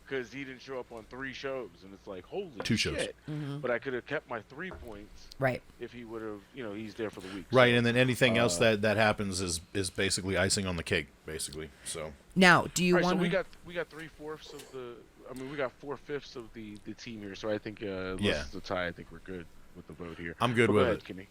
because he didn't show up on 3 shows, and it's like holy 2 shows. shit. But I could have kept my 3 points Right. if he would have, he's there for the week. Right, So, and then anything else that happens is basically icing on the cake, basically. So Now, do you all right, want so to we got 3/4 of the. I mean, we got 4/5 of the team here. So I think unless Yeah. it's a tie, I think we're good with the vote here. I'm good But go with ahead, it. Kimmy.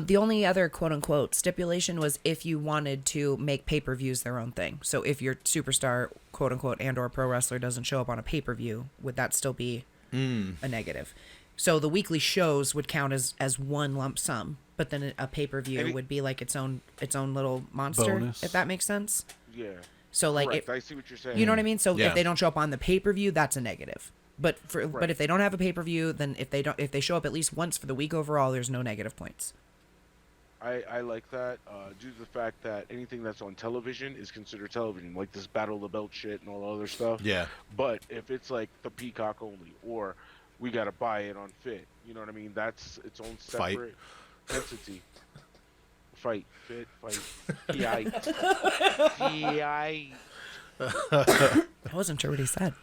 the only other quote unquote stipulation was if you wanted to make pay-per-views their own thing. So if your superstar quote unquote and or pro wrestler doesn't show up on a pay-per-view, would that still be a negative? So the weekly shows would count as one lump sum, but then a pay-per-view And it- would be like its own little monster, Bonus. if that makes sense. Yeah. So like Correct. it, I see what you're saying. you know what I mean? So Yeah. if they don't show up on the pay-per-view, that's a negative. But Right. but if they don't have a pay-per-view, then if they show up at least once for the week overall, there's no negative points. I like that due to the fact that anything that's on television is considered television, like this Battle of the Belt shit and all the other stuff. yeah, But if it's like the Peacock only, or we got to buy it on Fit, you know what I mean? That's its own Fight. separate entity. Fight, Fit, fight. PI. PI. I wasn't sure what he said.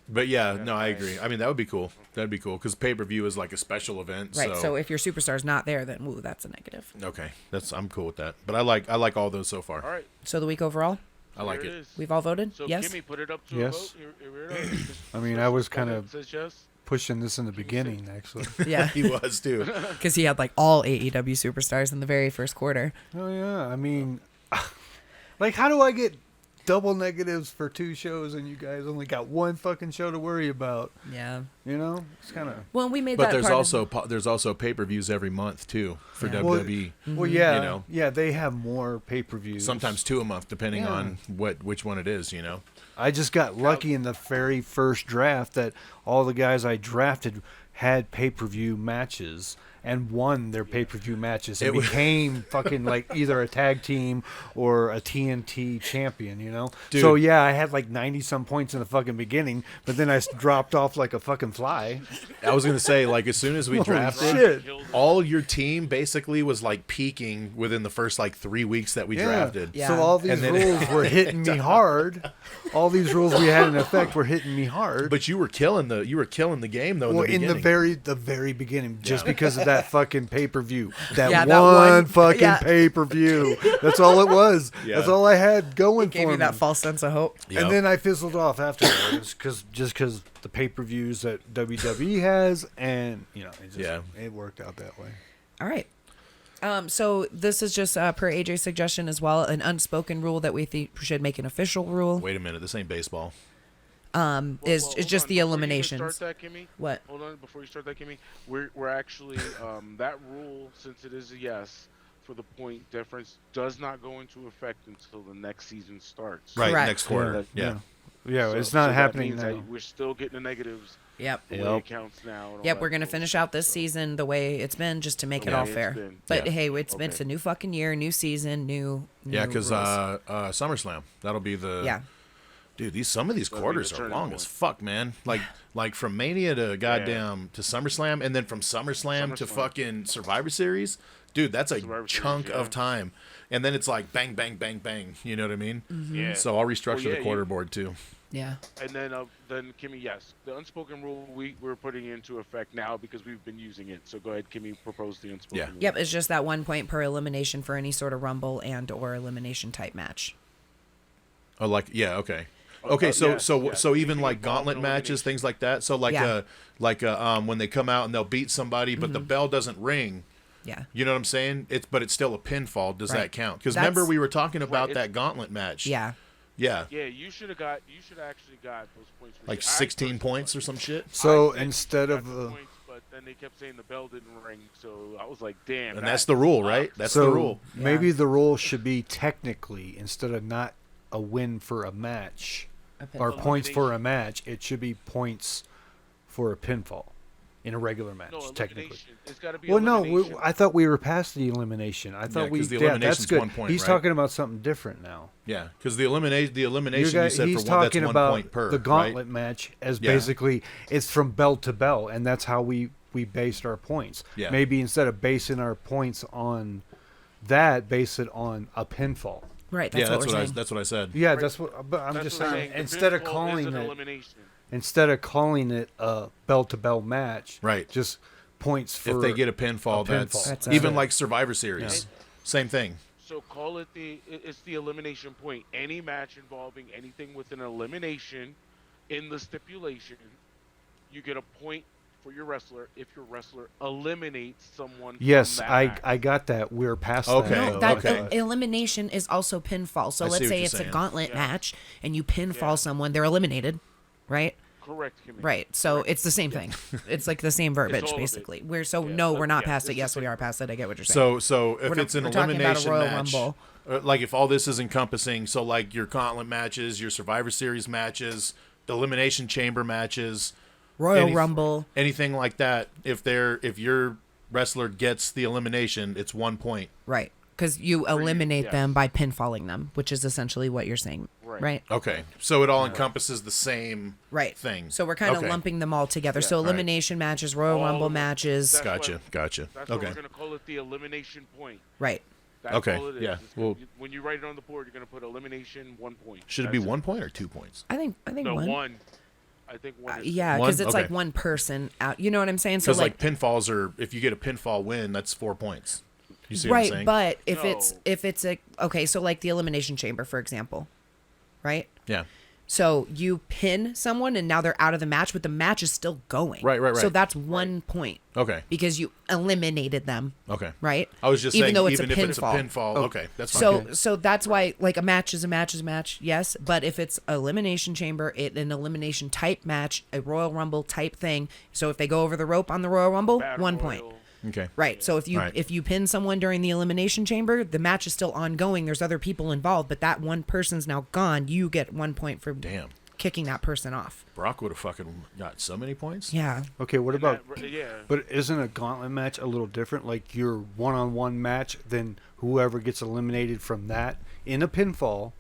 but yeah, Yeah, no, I right. agree. I mean, that would be cool. That'd be cool because pay-per-view is like a special event. Right. So if your superstar's not there, then woo, that's a negative. okay, I'm cool with that. But I like all those so far. All right. So the week overall, I like here it. is. we've all voted. So Yes. Kimmy, put it up to Yes. a vote. Here it is. I mean, I was Go kind ahead. of Says yes. pushing this in the beginning, actually. Yeah. He was too. Because he had like all AEW superstars in the very first quarter. Oh yeah, I mean, like, how do I get double negatives for 2 shows and you guys only got 1 fucking show to worry about? Yeah. You know, it's kind of. Well, we made But that there's part also there's also pay-per-views every month too for Yeah. WWE. Well, yeah, You know. yeah, they have more pay-per-views. Sometimes 2 a month, depending Yeah. on which one it is. You know. I just got lucky in the very first draft that all the guys I drafted had pay-per-view matches and won their pay-per-view matches and It was- became fucking like either a tag team or a TNT champion, you know? Dude. So yeah, I had like 90 some points in the fucking beginning, but then I dropped off like a fucking fly. I was gonna say, like, as soon as we Holy drafted, shit. all your team basically was like peaking within the first like 3 weeks that we drafted. Yeah. So all these And then- rules were hitting me hard. All these rules we had in effect were hitting me hard. But you were killing the game though. well, in the beginning. the very beginning, just because of that fucking pay-per-view. That Yeah, one, that one- fucking yeah. pay-per-view. That's all it was. Yeah. That's all I had going Gave for you me. that false sense of hope. Yep. And then I fizzled off afterwards because the pay-per-views that WWE has, and it worked out that way. All right. So this is just per AJ's suggestion as well, an unspoken rule that we think should make an official rule. Wait a minute, this ain't baseball. Is hold just on. the Before you eliminations. start that, Kimmy, What? Hold on, before you start that, Kimmy, we're actually that rule, since it is a yes for the point difference, does not go into effect until the next season starts. Right, Correct. next quarter. Yeah. Yeah, So- it's not so that happening means now. that we're still getting the negatives. Yep. The way it counts now. and all Yep, that we're gonna cool finish stuff, out this so. season the way it's been, just to make it Yeah, all it's fair. been. But Yeah. hey, it's been Okay. a new fucking year, new season, new. Yeah, because rules. SummerSlam, that'll be the yeah, Dude, some of these That'll be quarters the are turning long point. as fuck, man. Like from Mania to goddamn to SummerSlam, and then from SummerSlam to SummerSlam. fucking Survivor Series. Dude, that's a Survivor chunk Series, of yeah. time. And then it's like bang, bang, bang, bang. You know what I mean? Yeah. So I'll restructure Well, yeah, the quarter you- board too. yeah. And then Kimmy, yes, the unspoken rule we're putting into effect now because we've been using it. So go ahead, Kimmy, propose the unspoken Yeah. rule. Yep, it's just that 1 point per elimination for any sort of rumble and or elimination type match. Oh, okay. Okay, yes, so yes. even Anything like involving gauntlet matches, elimination. things like that. So when they come out and they'll beat somebody, but the Mm-hmm. bell doesn't ring. Yeah. You know what I'm saying? But it's still a pinfall. Does Right. that count? Because That's- remember we were talking about Right, that gauntlet match. Yeah. Yeah. Yeah, you should actually got those points. For Like sure. I 16 personally points or some shit. So I did instead got of the points, but then they kept saying the bell didn't ring, so I was like, damn. And that's the rule, right? sucks. That's so the rule. maybe the rule should be technically, instead of not a win for a match or pinfall. points for a match, it should be points for a pinfall in a regular match, No, technically. elimination. It's got to be Well, no, elimination. I thought we were past the elimination. I thought 'cause the that's elimination's good. 1 point, He's right? talking about something different now. Yeah, because the elimination you said He's for one, that's talking 1 about point per. the gauntlet right? match as Yeah. basically it's from belt to belt, and that's how we based our points. Yeah. Maybe instead of basing our points on that, base it on a pinfall. Right. That's Yeah, what we're saying. that's what I said. Yeah, that's what. But I'm That's just what I'm saying, The instead of pinfall is calling an it elimination. a belt to belt match, Right. Just points for If they get a pinfall, pinfall. that's That's even it. like Survivor Series. Same thing. So call it it's the elimination point. Any match involving anything with an elimination in the stipulation, you get a point for your wrestler if your wrestler eliminates someone. Yes, from that I match. got that. We're past Okay. that. No, though. that okay. elimination is also pinfall. So I see let's what say you're it's a saying. gauntlet Yeah. match and you pinfall Yeah. someone, they're eliminated, right? Correct, Kimmy. Right. So it's the same thing. It's like the same verbiage, all of it. basically. We're so Yeah, no, but we're not yeah, past it. it's Yes, the we same are past it. I get what you're saying. So if We're it's an we're talking about a elimination Royal match, Rumble. like if all this is encompassing, so like your gauntlet matches, your Survivor Series matches, the elimination chamber matches, Royal any- Rumble. anything like that, if your wrestler gets the elimination, it's 1 point. Right. Because you eliminate yes. them by pinfalling them, which is essentially what you're saying. Right. Right. Okay, so it all encompases the same Right. thing. So we're kind of Okay. lumping them all together. Yeah. so All right. elimination matches, Royal All Rumble of them. matches. That's Gotcha, what- gotcha. That's why Okay. we're gonna call it the elimination point. Right. That's Okay, all it is. yeah, It's gonna- well- when you write it on the board, you're gonna put elimination 1 point. Should it be That's 1 point or 2 points? I think No, one. one. I think one. Is Yeah, One? because it's like Okay. one person out. You know what I'm saying? So Because like pinfalls are, if you get a pinfall win, that's 4 points. You see what I'm right, saying? but if No. it's a okay, so like the elimination chamber, for example, right? Yeah. So you pin someone and now they're out of the match, but the match is still going. Right. So that's 1 point Okay. because you eliminated them, Okay. right? I was just even saying, though it's even a if it's a pinfall. pinfall, okay, that's fine. So so that's why like a match is a match is a match, yes. But if it's elimination chamber, an elimination type match, a Royal Rumble type thing. So if they go over the rope on the Royal Rumble, Battle 1 point. Royal. Okay. Right. So if you Right. if you pin someone during the elimination chamber, the match is still ongoing. There's other people involved, but that one person's now gone. You get 1 point for Damn. kicking that person off. Brock would have fucking got so many points. Yeah. Okay, what And about? yeah. But isn't a gauntlet match a little different? Like your one-on-one match, then whoever gets eliminated from that in a pinfall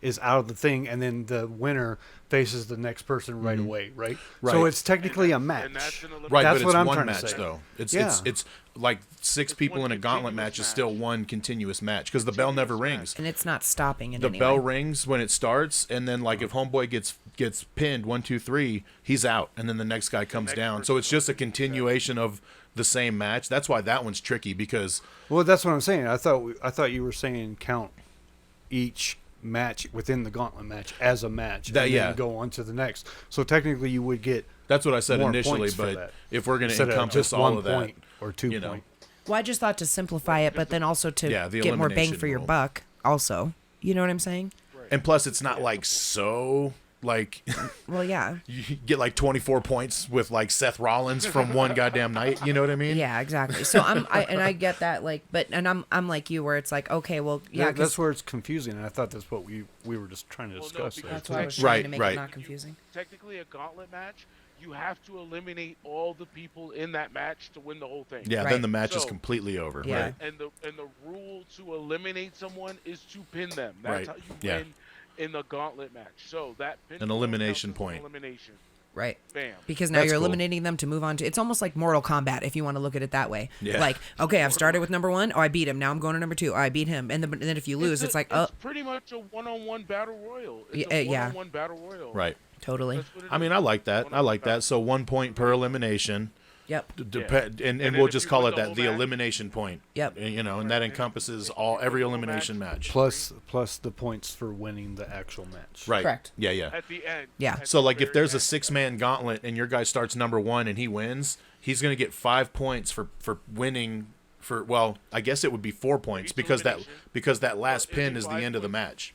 is out of the thing, and then the winner faces the next person right away, right? Right. So it's technically a And match. that's an elimination. Right, That's but what it's I'm one trying to match say. though. It's Yeah. it's like six people one in a gauntlet continuous match is match. still one continuous match because the bell never Continuous rings. And it's not stopping in The any bell way. rings when it starts, and then like if homeboy gets pinned 1, 2, 3, he's out, and then the next guy comes next down. So person it's just a comes continuation of the same match. That's why that one's tricky because Well, that's what I'm saying. I thought you were saying count each match within the gauntlet match as a match, That- and yeah. then go on to the next. So technically, you would get that's what I said more initially. points for But that, if we're going to instead of encompass just all 1 of that, point or 2 you know. point. Well, I just thought to simplify it, but then also to Yeah, the get more bang elimination for your rule. buck. Also, you know what I'm saying? and plus it's not like so like Well, yeah, you get like 24 points with like Seth Rollins from one goddamn night. You know what I mean? yeah, exactly. So I get that, like, but I'm like you, where it's like, okay, well, yeah, Yeah, 'cause that's where it's confusing, and I thought that's what we were just trying to Well, no, discuss. because there. that's why I was Right, trying to make right. it not confusing. Technically, a gauntlet match, you have to eliminate all the people in that match to win the whole thing. Yeah, Right. then the match is So- completely over. Yeah. Right. And the rule to eliminate someone is to pin them. Right. That's how you Yeah. win in the gauntlet match. So that pin An elimination counts as point. An elimination. Right. Bam. Because now That's you're cool. eliminating them to move on to. It's almost like Mortal Kombat, if you want to look at it that way. Yeah. Like, okay, I've started with number 1. Oh, I beat him. Now I'm going to number 2. Oh, I beat him. And then if you lose, it's like, oh, It's pretty much a one-on-one battle royal. It's Yeah, a yeah. one-on-one battle royal. Right. totally. That's what it I mean, is. I like that. I like that. So 1 point per elimination. Yep. And then we'll if just you call win it the that, whole the match- elimination point. Yep. You know, and that encompasses every elimination match. plus the points for winning the actual match. Right. Correct. Yeah, yeah. At the end. Yeah. at So the like if very there's a end. 6-man gauntlet and your guy starts number 1 and he wins, he's going to get 5 points for winning for, well, I guess it would be 4 points Each because elimination. that last It'd pin be is the 5 end of the points. match.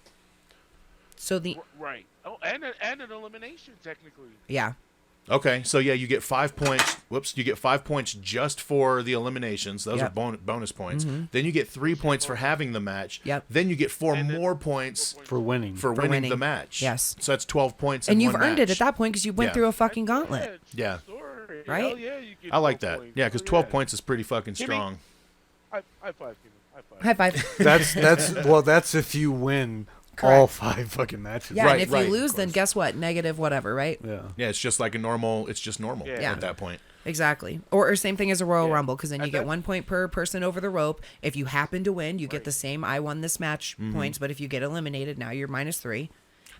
So the, Right. Oh, and an elimination technically. yeah. Okay, so yeah, you get 5 points. You get 5 points just for the eliminations. Those Yep. are bonus points. Then you get 3 points for having the match. Yep. Then you get 4 And then more points For winning. for winning winning. the match. Yes. So that's 12 points. And in you've one earned it match. at that point because you went Yeah. through a fucking gauntlet. Yeah. Story. Right? Hell yeah, you get I like 12 that. points. Yeah, because Oh, 12 points is pretty fucking Give me- strong. High five, Kevin. High five. High five. That's if you win all 5 fucking matches. Yeah, Right, and if right, you of lose, then guess what? Negative whatever, right? Yeah. Yeah, it's just like a normal. It's just normal Yeah. at that point. Exactly. Or same thing as a Royal Yeah. Rumble, because then you And get that- 1 point per person over the rope. If you happen to win, you get the same I won this match points, but if you get eliminated, now you're -3.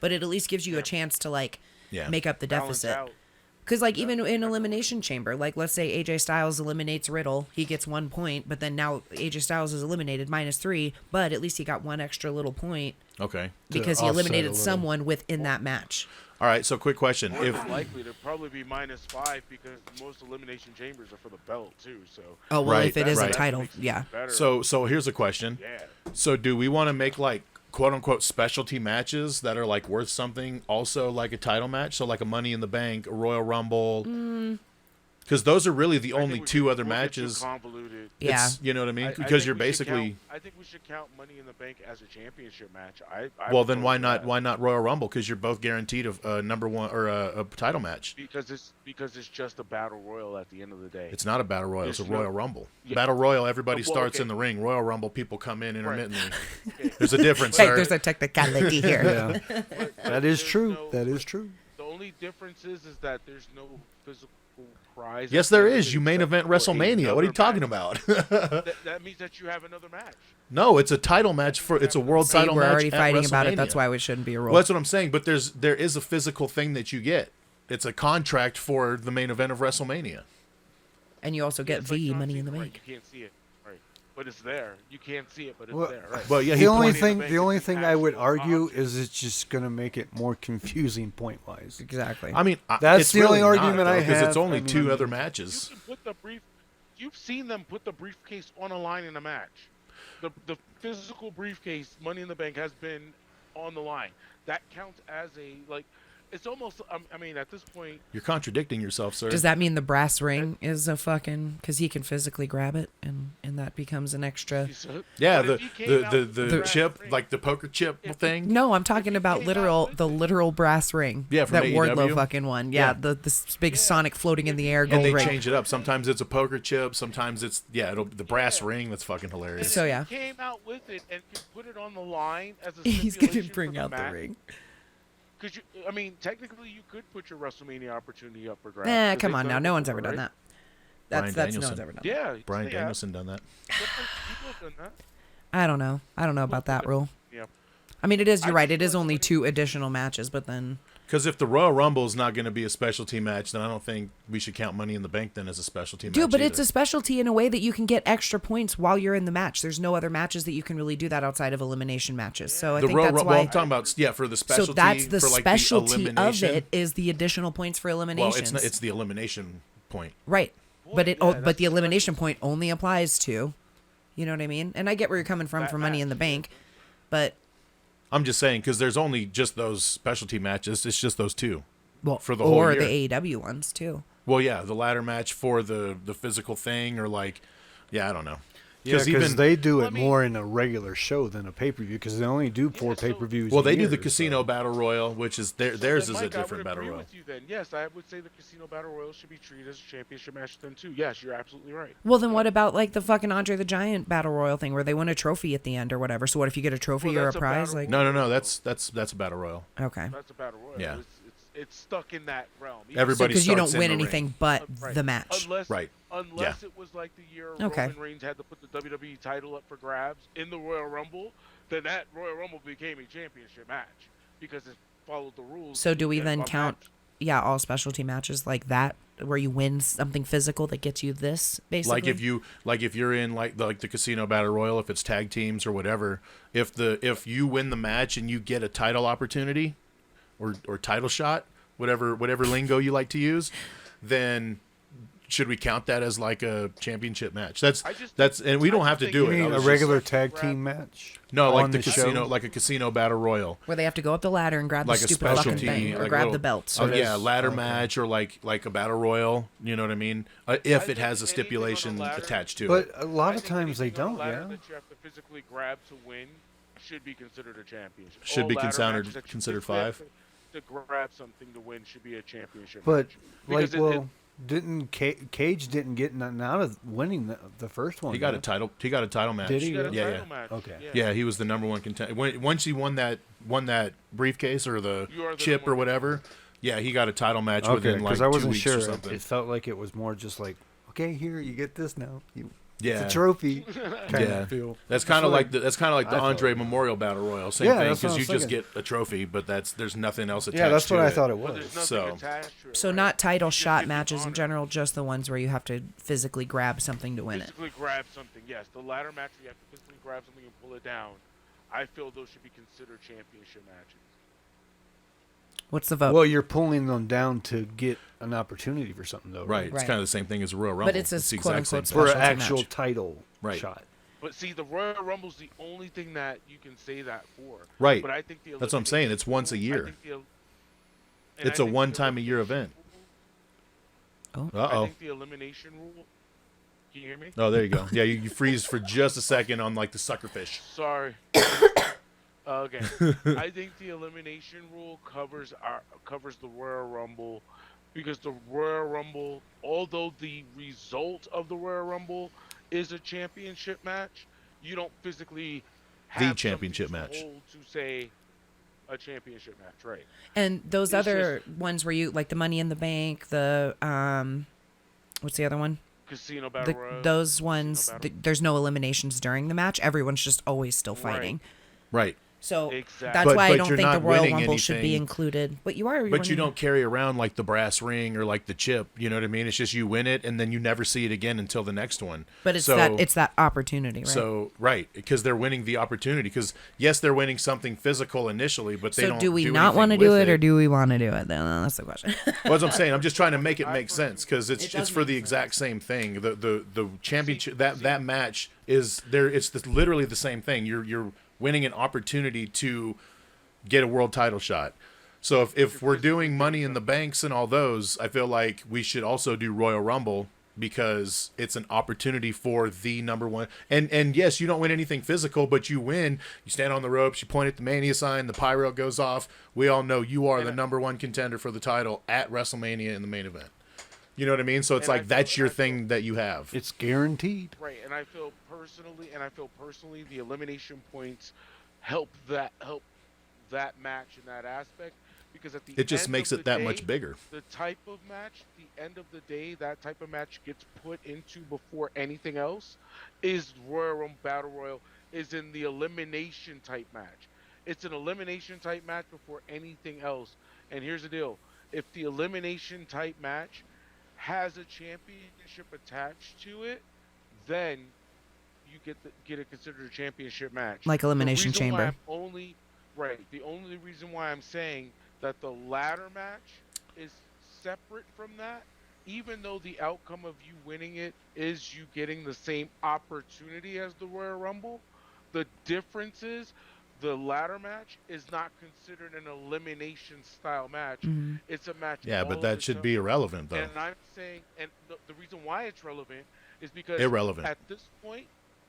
But it at least gives you a chance to, like, Yeah. make up the Balance deficit. out. Because, like, even in Elimination Chamber, like, let's say AJ Styles eliminates Riddle, he gets 1 point, but then now AJ Styles is eliminated -3, but at least he got 1 extra little point Okay. because he offset a eliminated little. someone within that match. All right. So quick question: More if than likely to probably be -5 because most elimination chambers are for the belt too. So Oh, well, Right, if it is right. a title, makes it yeah. better. so here's a question. yeah. So do we want to make like quote unquote specialty matches that are like worth something also like a title match? So like a Money in the Bank, a Royal Rumble. Because those are really the I think only we 2 should- other we'll get too matches. convoluted. Yeah. You know what I mean? I Because think you're we should basically count- I think we should count Money in the Bank as a championship match. well. Then why prefer not? that. Why not Royal Rumble? Because you're both guaranteed a number 1 or a title match. Because it's just a battle royal at the end of the day. It's not a battle royal. It's a There's no- Royal Rumble. Yeah. Battle royal. Everybody Well, starts okay. in the ring. Royal Rumble. People come in intermittently. Okay. There's a difference, Hey, sir. there's a technicality here. Yeah. But That is there's true. no- That is true. The only difference is that there's no physical prize. Yes, at the there end of is. it You main except event for WrestleMania. What are you another talking match. about? That means that you have another match. No, it's a title match for. It's a world See, title we're match. already at fighting about it. That's WrestleMania. why we shouldn't be a rule. Well, that's what I'm saying. But there is a physical thing that you get. It's a contract for the main event of WrestleMania. And you also get It's like V John Money Cena, in the right, Bank. You can't see it, right? But it's there. You can't see it, but it's Well, there, right? But yeah, The he only pointed- Money in thing, the Bank the only is thing an I would actual argue option. is it's just going to make it more confusing point wise. Exactly. I mean, That's it's the only really argument not, I because have. it's only I mean, 2 other You matches. can put the You've seen them put the briefcase on a line in a match. The physical briefcase, Money in the Bank, has been on the line. That counts as a it's almost. I mean, at this point, You're contradicting yourself, sir. Does that mean the brass ring is a fucking because he can physically grab it and that becomes an extra? Yeah, but if he came out with the brass chip, ring- like the poker chip thing. No, I'm talking he about came literal out with the literal brass ring. Yeah, from that Wardlow AEW. fucking one. Yeah, the big Sonic floating in the air And gold they ring. change it up. Sometimes it's a poker chip. Sometimes it's the brass ring. That's fucking hilarious. So, yeah. If he came out with it and could put it on the line as a He's gonna stipulation bring for out the match, ring. Because I mean, technically, you could put your WrestleMania opportunity up for grabs. Eh, 'cause come they've on done now. it No one's before, ever done right? that. Bryan No Danielson. one's ever done that. Yeah, Bryan they have. Danielson done that. People have done that. I don't know. I don't know about that rule. Yeah. I mean, it is. You're I right. just It is feel like only when 2 additional matches, but then Because if the Royal Rumble is not going to be a specialty match, then I don't think we should count Money in the Bank then as a specialty match. dude, but it's either. a specialty in a way that you can get extra points while you're in the match. There's no other matches that you can really do that outside of elimination matches. So I the think Royal that's Rumble. why. Well, I'm talking about for the specialty. So that's the for like specialty the of elimination. it is the additional points for Well, eliminations. it's the elimination point. Right. But yeah, but that's the elimination point only applies to, you know what I mean? And I get where you're coming from That for Money in the match. Bank, but I'm just saying because there's only just those specialty matches. It's just those 2. well, For the whole or year. the AEW ones too. Well, yeah, the ladder match for the physical thing, or like, yeah, I don't know. Yeah, Because because they do Well, it I mean- more in a regular show than a pay-per-view because they only do 4 so- pay-per-views. well, a they do year, the Casino so- Battle Royal, which is theirs Then, is a Mike, different I would battle agree royal. with you then. Yes, I would say the Casino Battle Royal should be treated as a championship match then too. Yes, you're absolutely right. Well, then what about like the fucking Andre the Giant Battle Royal thing where they win a trophy at the end or whatever? So what if you get a trophy Well, or a that's a prize? battle Like, No, that's a battle royal. okay. That's a battle royal. Yeah. It's stuck in that realm. Even Everybody Because you starts don't win in the anything ring. but Right. the match. Unless, Right. Unless it was like the year Okay. Roman Reigns had to put the WWE title up for grabs in the Royal Rumble, then that Royal Rumble became a championship match because it followed the rules. So do we of then a count, match. yeah, all specialty matches like that where you win something physical that gets you this, basically? Like if you're in like the Casino Battle Royal, if it's tag teams or whatever, if you win the match and you get a title opportunity or title shot, whatever lingo you like to use, then should we count that as like a championship match? That's and we don't have to do You it. mean I a was just- regular tag team match? No, like on the the casino, show? like a Casino Battle Royal, Where they have to go up the ladder and grab like the a stupid fucking specialty, thing or like grab little- the belts. Oh or- yeah, ladder Okay. match or like a battle royal. You know what I mean? If I it think has a anything on the stipulation ladder- attached to But it. a lot I of think times they anything on don't, the ladder yeah. that you have to physically grab to win should be considered a championship. Should All be ladder considered- matches that you considered physically have 5. To grab something to win should be a championship But match. like, Because well, didn't Cage didn't get nothing out of winning the first one? He got a right? title. He got a title match. Did he? you got a Yeah, title yeah. match. Okay. Yeah, he was the number 1 contender. Once he won that briefcase or the You are the chip number or one whatever, yeah, he got a title match Okay, within like because I 2 wasn't weeks sure. or something. It felt like it was more just like, okay, here you get this now. Yeah, It's a trophy. Kind Yeah. of feel. That's kind of what like the I felt. Andre Memorial Battle Royal. Same Yeah, thing that's what because I you was just thinking. get a trophy, but there's nothing else attached. Yeah, that's to what I it. thought it But was. there's nothing So- attached to it, So right? not title You just shot get the matches in honor. general, just the ones where you have to physically grab something to win it. Physically grab something, yes. The ladder match where you have to physically grab something and pull it down. I feel those should be considered championship matches. What's the vote? Well, you're pulling them down to get an opportunity for something, though. Right, it's Right. kind of the same thing as a Royal Rumble. But it's a the quote, exact same unquote, thing. For an specialty actual match. title Right. shot. But see, the Royal Rumble's the only thing that you can say that for. Right. But I think the That's what I'm saying. It's once a elimination year. rule- I think the el- and It's I a think the one-time-a-year elimination event. rule- I Uh-oh. think the elimination rule. Can you hear me? Oh, there you go. Yeah, you freeze for just a second on like the suckerfish. Sorry. Okay. I think the elimination rule covers the Royal Rumble because the Royal Rumble, although the result of the Royal Rumble is a championship match, you don't physically have championship something match. to hold to say a championship match, right? And those It's other ones where you like the Money in the Bank, the what's the other one? Casino Battle The, Royale. those ones, Battle. there's no eliminations during the match. Everyone's just always still fighting. Right. So Exactly. that's But- why I but don't you're think the not Royal winning Rumble should be anything. included. But you are. But you winning- don't carry around like the brass ring or like the chip. You know what I mean? It's just you win it and then you never see it again until the next one. But it's So- that opportunity, right? So right, because they're winning the opportunity. Because yes, they're winning something physical initially, but they So don't. do we do not want to anything do with it, or do we want to do it? Then that's the question. Well, that's what I'm saying. I'm just trying to make it make sense because It it's does for make the exact same thing. The championship that match is there. It's literally the same thing. You're winning an opportunity to get a world title shot. So if we're doing Money in the Banks and all those, I feel like we should also do Royal Rumble because it's an opportunity for the number one. And yes, you don't win anything physical, but you win. You stand on the ropes, you point at the Mania sign, the pyro goes off. We all know you are the number one contender for the title at WrestleMania in the main event. You know what I mean? So it's like that's your thing that you have. It's guaranteed. Right, and I feel personally the elimination points help that match in that aspect. Because at the it just end makes of it the that day, much bigger. The type of match, the end of the day, that type of match gets put into before anything else is Royal Rumble Battle Royal is in the elimination type match. It's an elimination type match before anything else. And here's the deal. If the elimination type match has a championship attached to it, then you get it considered a championship match. Like Elimination Chamber. The only reason why I'm saying that the ladder match is separate from that, even though the outcome of you winning it is you getting the same opportunity as the Royal Rumble, the difference is the ladder match is not considered an elimination style match. Mm-hmm. It's a match. Yeah, but that should be irrelevant, though. And I'm saying, and the reason why it's relevant is because irrelevant. At this point,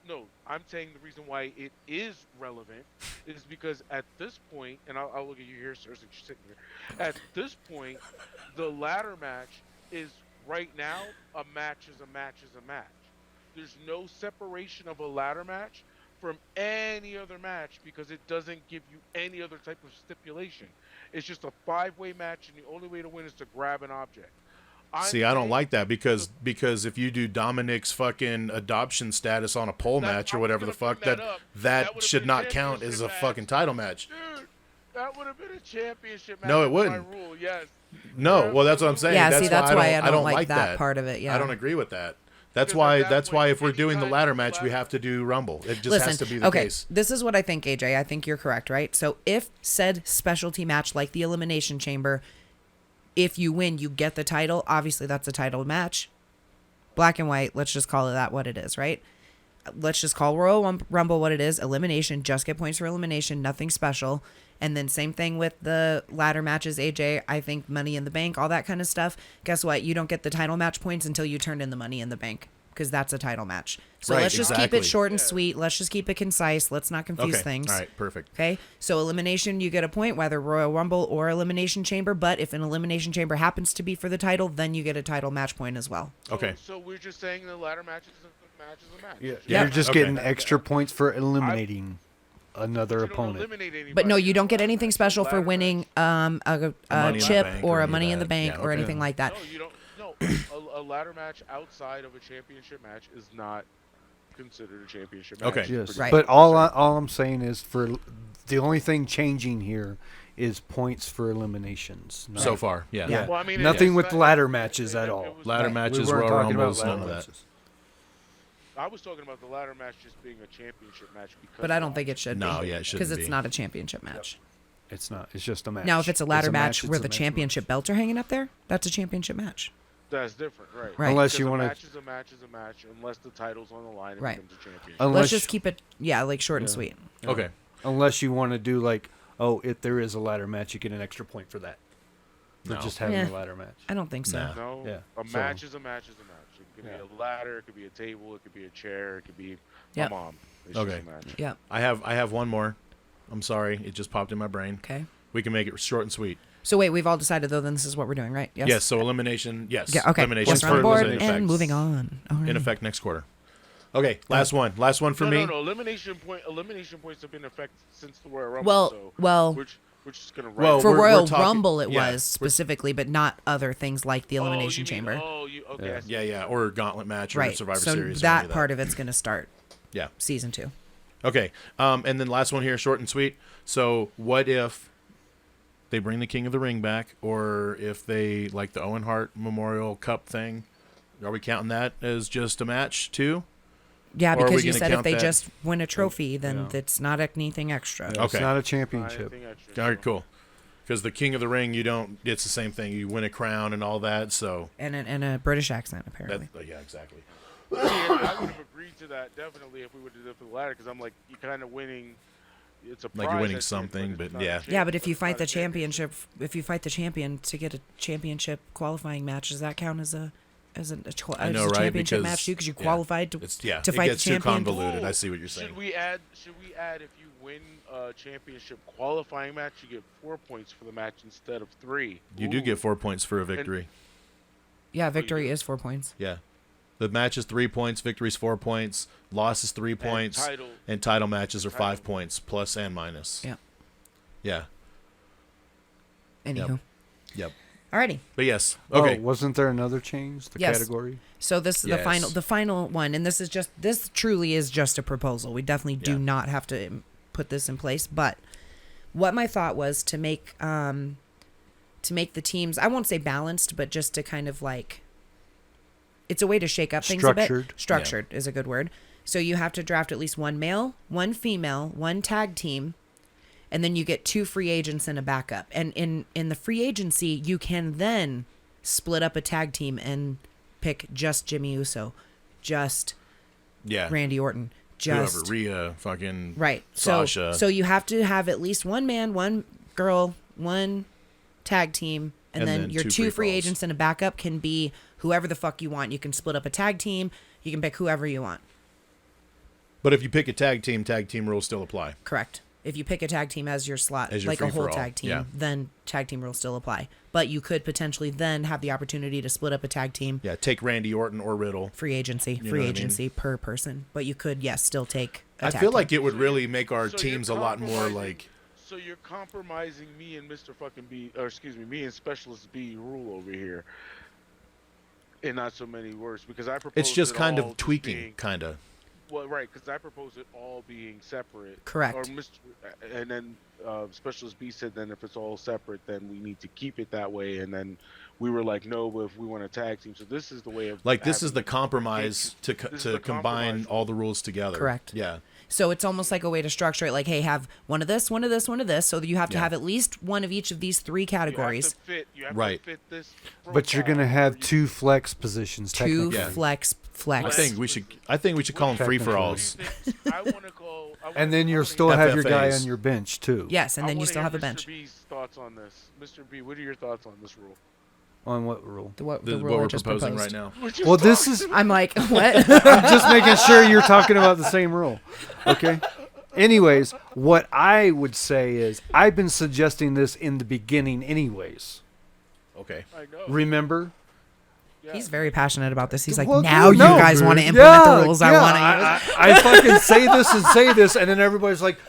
no, I'm saying the reason why it is relevant is because at this point, and I'll look at you here, sir, since you're sitting here. At this point, the ladder match is right now a match is a match is a match. There's no separation of a ladder match from any other match because it doesn't give you any other type of stipulation. It's just a 5-way match, and the only way to win is to grab an object. See, I don't like that because if you do Dominic's fucking adoption status on a pole match or whatever the fuck, that should not count as a fucking title match. Dude, that would have been a championship match. No, it wouldn't. By rule, yes. No, well, that's what I'm saying. Yeah, that's why I don't like that part of it. Yeah, I don't agree with that. That's why if we're doing the ladder match, we have to do Rumble. It just has to be the case. This is what I think, AJ. I think you're correct, right? So if said specialty match like the Elimination Chamber, if you win, you get the title. Obviously, that's a title match. Black and white, let's just call it that what it is, right? Let's just call Royal Rumble what it is. Elimination, just get points for elimination, nothing special. And then same thing with the ladder matches, AJ. I think Money in the Bank, all that kind of stuff. Guess what? You don't get the title match points until you turn in the Money in the Bank because that's a title match. So right, let's just keep it short and sweet. Let's just keep it concise. Let's not confuse things. All right, perfect. Okay, so elimination, you get a point, whether Royal Rumble or Elimination Chamber. But if an Elimination Chamber happens to be for the title, then you get a title match point as well. Okay. So we're just saying the ladder match is a match. Yeah. You're just getting extra points for eliminating another opponent. But no, you don't get anything special for winning a chip or a Money in the Bank or anything like that. No, you don't. No, a ladder match outside of a championship match is not considered a championship match. Okay. Yes, Right. but all I'm saying is for the only thing changing here is points for eliminations. So far, yeah. Yeah. Well, I mean, nothing it's with not- ladder matches at all. Ladder matches, we weren't Royal talking Rumbles, about none ladder of that. matches. I was talking about the ladder match just being a championship match. But I don't think it should be. No, yeah, it shouldn't because it's be. not a championship match. It's not. It's just a match. Now, if it's a ladder match it's where a the match. championship belts are hanging up there, that's a championship match. That's different, right? Right. Unless Because you a want match to. is a match is a match unless the title's on the line and Right. becomes a championship. Unless, Let's just keep it, like short and sweet. Okay. Unless you want to do like, if there is a ladder match, you get an extra point for that. For No. just having Yeah. a ladder match. I don't think so. Nah. No, Yeah, a so- match is a match is a match. It could be a ladder, it could be a table, it could be a chair, it could be Yep. my mom. It's Okay. just a match. Yeah. I have one more. I'm sorry, it just popped in my brain. Okay. We can make it short and sweet. So wait, we've all decided though. Then this is what we're doing, right? Yes. Yes. So elimination. Yes. Yeah. Okay. Elimination Yes, we're on for board in and effect. moving on. All right. In effect next quarter. Okay. Last one for me. No. Elimination points have been in effect since the Royal Rumble. Well- so well- we're just gonna write. Well, For we're Royal talking- Rumble, it yeah, was specifically, but not other things like the Elimination Chamber. Okay. Yeah. Or gauntlet match or Right. Survivor So Series. or any that of part of it's going to start Yeah. season 2. Okay. And then last one here, short and sweet. So what if they bring the King of the Ring back, or if they like the Owen Hart Memorial Cup thing? Are we counting that as just a match too? Yeah, Or are we because you gonna said if count they that- just win a trophy, then it's not anything extra. It's Okay. not a championship. All right, cool. Because the King of the Ring, it's the same thing. You win a crown and all that. So And a British accent, apparently. yeah, exactly. I would have agreed to that definitely if we would have did it for the ladder, because I'm like, you're kind of winning it's a Like prize you're winning at the end, something, it's but not a yeah. Yeah, but if it's you not fight a the championship, if you fight the champion to get a championship qualifying match, does that count as a I know, as a right? championship Because match too? Because you yeah, qualified to it fight gets the too champion. convoluted. I see what you're saying. Should we add if you win a championship qualifying match, you get 4 points for the match instead of 3? You do Ooh. get 4 points for a victory. Yeah, victory is 4 points. Yeah. The match is 3 points, victory's 4 points, loss is 3 points, and title matches are 5 points, plus and minus. Yeah. Yeah. Anywho. Yep. Alrighty. But yes. Okay. Oh, wasn't there another change? The Yes. category? So this is Yes. the final one, and this truly is just a proposal. We definitely do Yeah. not have to put this in place, but what my thought was to make the teams, I won't say balanced, but just to kind of like, it's a way to shake up things a Structured. bit. Structured is a good word. So you have to draft at least one male, one female, one tag team, and then you get 2 free agents and a backup. And in the free agency, you can then split up a tag team and pick just Jimmy Uso, just Yeah. Randy Orton, just Whoever, Rhea, fucking right. Sasha. So you have to have at least one man, one girl, one tag team, and then your 2 free free-for-alls. agents and a backup can be whoever the fuck you want. You can split up a tag team. You can pick whoever you want. But if you pick a tag team rules still apply. Correct. If you pick a tag team as your slot, As your like a whole free-for-all, tag team, yeah. then tag team rules still apply. But you could potentially then have the opportunity to split up a tag team. Yeah, take Randy Orton or Riddle. Free agency, know what I mean? per person. But you could, yes, still take a I tag feel team. like it would really make our So teams a you're lot more compromising- like. So you're compromising me and Mr. fucking B, or excuse me, me and Specialist B rule over here. In not so many words, because I propose It's just it kind all of tweaking, being, kind of. well, right? Because I propose it all being separate. Correct. Or and then Specialist B said, then if it's all separate, then we need to keep it that way. And then we were like, no, but if we want a tag team, so this is the way of Like this is having the it. compromise This is to the combine compromise. all the rules together. Correct. Yeah. So it's almost like a way to structure it, like, hey, have one of this, one of this, one of this, so that you have to Yeah. have at least one of each of these 3 You have to categories. fit, you have Right. to fit this. But you're going to profile have where you- 2 flex positions, 2 technically. Yeah. flex. I think we should call them free for alls. I want to call. And then you'll still have your guy FFAs. on your bench, too. Yes, and then you wanna still hear have a Mr. bench. B's thoughts on this, Mr. B. What are your thoughts on this rule? On what rule? The This is rule what I we're just proposing proposed. right now. Well, this is... I'm like, what? I'm just making sure you're talking about the same rule. Okay? Anyways, what I would say is I've been suggesting this in the beginning anyways. Okay. I know. Remember? Yeah. He's very passionate about this. He's like, Well, now you no, guys dude. want to implement the rules I yeah, want to use. I fucking say this, and then everybody's like,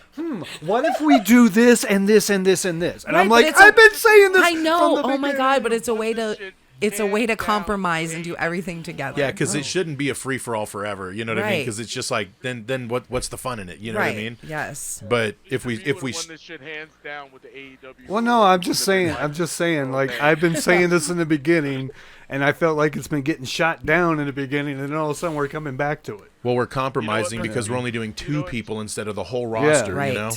what if we do this and this and this and this? And Right, I'm but like, it's a- I've been saying this I know. from the Oh my beginning. god, but it's a way to Shit, it's a way to hands down, compromise and do hey. everything together. Yeah, because it shouldn't be a free for all forever. You know what I mean? Right. Because it's just like then what's the fun in it? You know right. what I mean? Yes. But if we would've won s- this shit hands down with the AEW. Well, no, I'm just saying, like, I've been saying this in the beginning, and I felt like it's been getting shot down in the beginning, and then all of a sudden we're coming back to it. well, we're compromising Brandon? because we're only doing You 2 know what? people instead of the whole roster. Right. You know?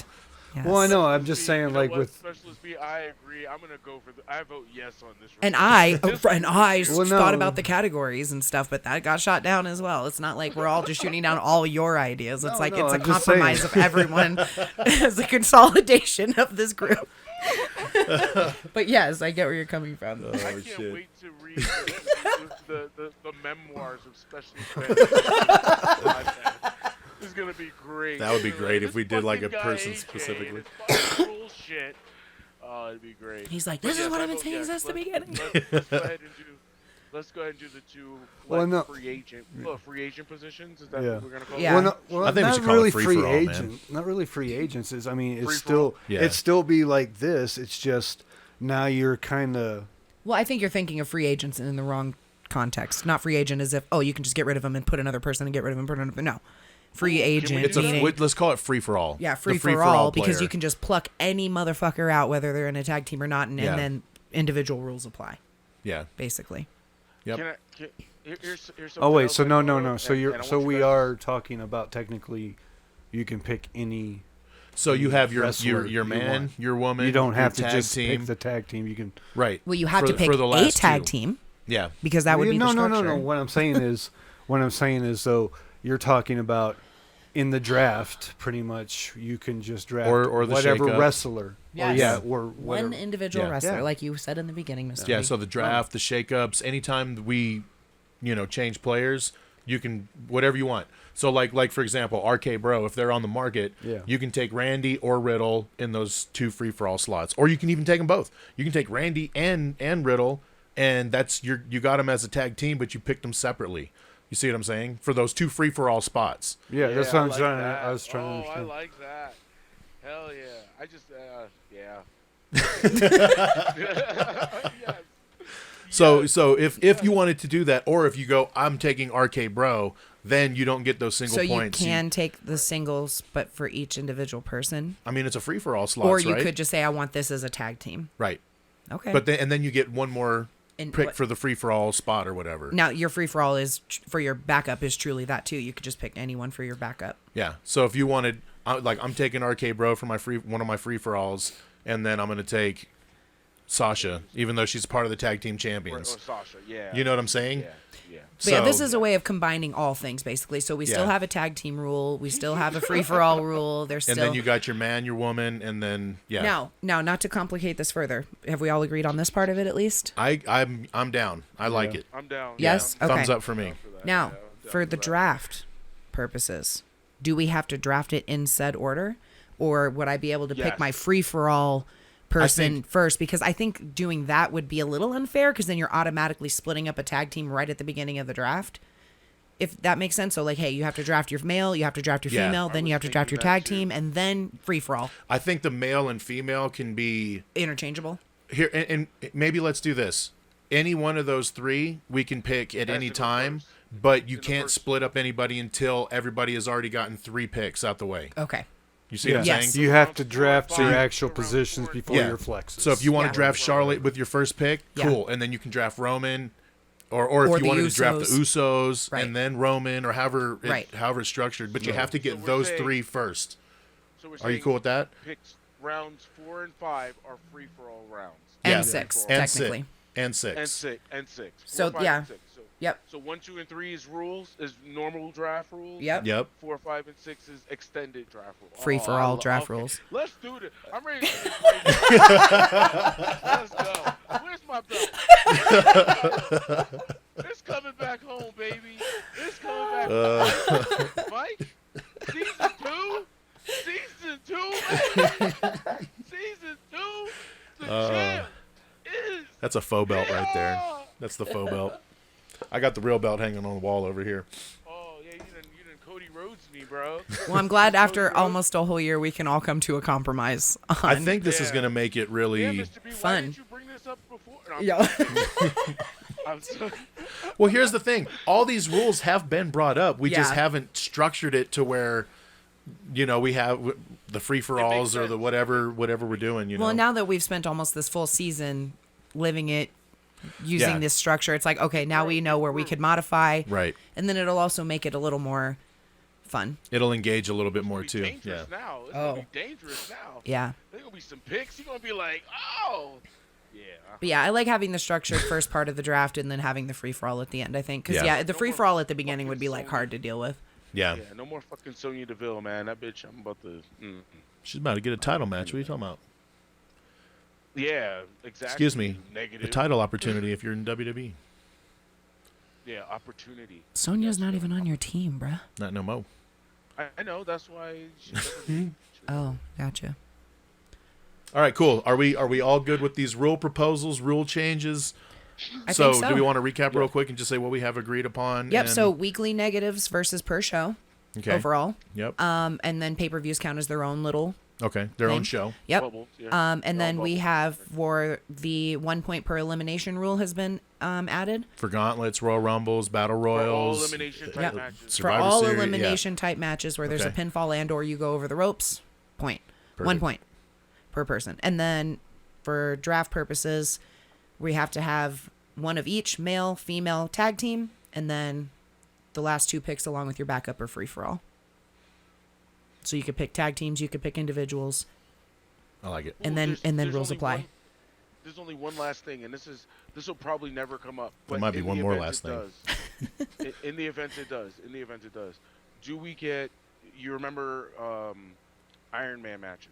Yes. Well, I know. I'm just saying, You know like, what, with... Specialist B, I agree. I'm gonna go for I vote yes on this. And rule. I This Well, no. thought about the categories and stuff, but that got shot down as well. It's not like we're all just shooting down all your ideas. It's No, like no, it's a I'm just compromise saying. of everyone as a consolidation of this group. But yes, I get where you're coming from. I can't shit. wait to read the memoirs of Specialist Ben. This is gonna be great. That would be This great if we did, like, a fucking guy, person AJ, specifically. and his fucking bullshit. Oh, it'd be great. He's like, But this is yes, what I I've been vote saying yes. since the beginning. Let's go ahead and do the 2 Well, no. free agent positions. Is that Yeah. what we're gonna call Yeah. it? Well, no, well, I think we not should call it really free free for all, man. agent. Not really free agents. Is I mean, it's Free for still all. Yeah. it still be like this. It's just now you're kind of Well, I think you're thinking of free agents in the wrong context. Not free agent as if, oh, you can just get rid of them and put another person and get rid of them and put another. No. Free agent It's meaning. let's call it free for all. Yeah, The free for all, because player. you can just pluck any motherfucker out, whether they're in a tag team or not, and Yeah. then individual rules apply, Yeah. basically. Yep. Here's Oh something wait, else so I no, thought no, of, no. So and- you're and I so want you we guys- are talking about technically, you can pick any. So you have your wrestler your you man, want. your woman. You don't your have to tag just team. pick the tag team. You can. Right. Well, you have For- to pick for the a last tag 2. team Yeah. because that would be no, the no, structure. no, no. What I'm saying is, so you're talking about in the draft, pretty much you can just draft Or the whatever shake-up. wrestler. Yes. Or whatever. One individual Yeah. wrestler, Yeah. like you said in the beginning, Mr. Yeah, B. so the draft, the shakeups, anytime we, change players, you can whatever you want. So like for example, RK Bro, if they're on the market, Yeah. you can take Randy or Riddle in those 2 free for all slots, or you can even take them both. You can take Randy and Riddle, and that's you got them as a tag team, but you picked them separately. You see what I'm saying? For those 2 free for all spots. Yeah, that's what I'm like trying. that. I was trying to I understand. like that. Hell yeah! I just yes. So if you wanted to do that, or if you go, I'm taking RK Bro, then you don't get those single So points. you can take the singles, but for each individual person. I mean, it's a free for all slots, Or you right? could just say, I want this as a tag team. Right. Okay. But then you get one more And pick what- for the free for all spot or whatever. Now, your free-for-all is for your backup is truly that, too. You could just pick anyone for your backup. Yeah. So if you wanted, I'm taking RK Bro for one of my free for alls, and then I'm going to take Sasha, even though she's part of the tag team Or champions. Sasha, yeah. You know what I'm saying? Yeah. But yeah, this is a way of combining all things, basically. So we still Yeah. have a tag team rule. We still have a free-for-all rule. There's And still... then you got your man, your woman, and then Now, not to complicate this further. Have we all agreed on this part of it, at least? I'm down. I like it. I'm down. Yes? Yeah, Okay. Thumbs up for me. for that. Now, Yeah, I'm down for the that. draft purposes, do we have to draft it in said order? Or would I be able to pick Yes. my free-for-all person think- first? Because I think doing that would be a little unfair, because then you're automatically splitting up a tag team right at the beginning of the draft. If that makes sense. So, like, hey, you have to draft your male, you have to draft your Yeah. female, then I you was have to draft your thinking that tag too. team, and then free-for-all. I think the male and female can be Interchangeable. here, and maybe let's do this. Any one of those 3 we can pick at Has any to go time, first. but you In the can't first. split up anybody until everybody has already gotten 3 picks out the way. Okay. You see what I'm Yes. saying? You have to Round 4 draft and your 5, actual round positions 4 and before Yeah. your flexes. So if you want Yeah. to draft Charlotte with your first pick, Yeah. cool, and then you can draft Roman, or if Or you the wanted to draft the Usos. Usos Right. and then Roman, or however Right. however it's structured, but you have to So get we're those saying- 3 first. So we're Are you saying cool with that? Picks rounds 4 and 5 are free for all rounds. And Yeah. 6, And technically. 6. And 6. And 6 and 6. So, 4, 5, yeah. and 6. Yep. So 1, 2, and 3 is rules, is normal draft rules. Yep. Yep. 4, 5, and 6 is extended draft rules. Free-for-all draft rules. Let's do this. I'm ready to do this right now. Let's go. Where's my belt? It's coming back home, baby. It's coming back home. Mike, season 2? Season 2, baby. Season 2? The champ is... That's a faux belt right there. Yeah. That's the faux belt. I got the real belt hanging on the wall over here. Oh, yeah, you done Cody Rhodes me, bro. Well, I'm glad after almost a whole year we can all come to a compromise on... I think this is Yeah. going to make it really... Yeah, Mr. B, why Fun. didn't you bring this up before? No, I'm Yeah. I'm sorry. Well, here's the thing. All these rules have been brought up. We just Yeah. haven't structured it to where, we have the free-for-alls or the sense. whatever we're doing, Well, now that we've spent almost this full season living it, using Yeah. this structure, it's like, okay, now we know where we could modify. Right. And then it'll also make it a little more fun. It'll engage a little bit more, It's too. gonna be Yeah. dangerous now. It's Oh. gonna be dangerous now. Yeah. There's gonna be some picks. You're gonna be like, oh, yeah. But yeah, I like having the structured first part of the draft and then having the free-for-all at the end, I think. Because, Yeah. the No free-for-all more at the beginning would be, like, fucking hard to deal with. Yeah. Yeah, no more fucking Sonya Deville, man. That bitch, I'm about to. She's about to get a title match. What are you talking about? Yeah, exactly. Excuse me. Negative. A title opportunity if you're in WWE. Yeah, opportunity. Sonya's not even on your team, bruh. Not no mo. I know. That's why. She Oh, gotcha. All right, cool. Are we all good with these rule proposals, rule changes? I think so. Do we want to recap real quick and just say what we have agreed upon? Yep, and- so weekly negatives versus per show okay. overall. Yep. And then pay-per-views count as their own little... Okay. Their own thing. show. Yep. Bubbles, yeah. And They're then all we bubbles. have for the 1 point per elimination rule has been added. For gauntlets, Royal Rumbles, Battle For all Royals. elimination type Yep. matches. For Survivor all Series, yeah. elimination type matches where there's a Okay. pinfall and or you go over the ropes, point. 1 Perfect. point per person. And then for draft purposes, we have to have one of each, male, female, tag team, and then the last 2 picks along with your backup are free for all. So you could pick tag teams, you could pick individuals, I like it. and Well, then there's rules only apply. There's only one last thing, and this will probably never come up. But might be in one the more event last it does. In the event it does. Do we get, you remember Iron Man matches?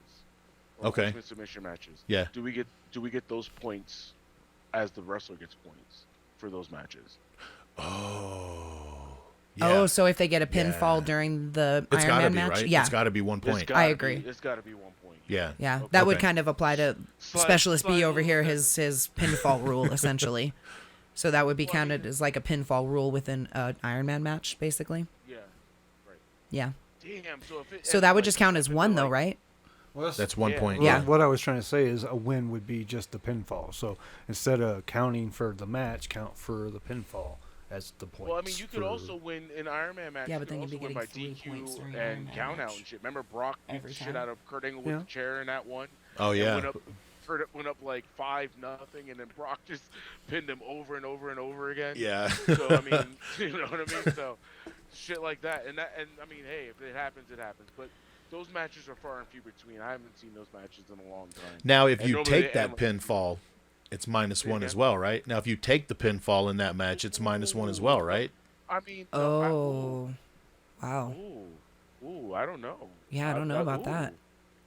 Or Okay. Ultimate submission matches. Yeah. Do we get those points as the wrestler gets points for those matches? Oh. Oh, so if they get a pinfall Yeah. during the It's Iron gotta Man be, match, right? yeah, It's got to be 1 point. I agree. It's got to be 1 point. Yeah. yeah, Okay. that would Okay. kind of apply to Specialist B over here, his pinfall rule essentially. So that would be counted as like a pinfall rule within an Iron Man match, basically. Yeah. Right. Yeah. Damn. So that would just count as one, though, right? Well, That's 1 Yeah. point. Yeah. What I was trying to say is a win would be just the pinfall. So instead of counting for the match, count for the pinfall as the points. Well, I mean, you could for- also win an Iron Man match. Yeah, you but could then you'd be also win by getting 3 points DQ during an Iron and Man count out match. and shit. Remember Brock beat Every the shit time. out of Kurt Angle with Yeah. the chair in that one? Oh, And yeah. went up like 5-0, and then Brock just pinned him over and over and over again. Yeah. So I mean, you know what I mean? So shit like that, and I mean, hey, if it happens, it happens. But those matches are far and few between. I haven't seen those matches in a long time. Now, if And you normally take they that pinfall, it's -1 as again? well, right? Now, if you take the pinfall in that match, it's -1 as well, right? I mean, Oh, wow. Ooh, I don't know. Yeah, I don't know about ooh. that.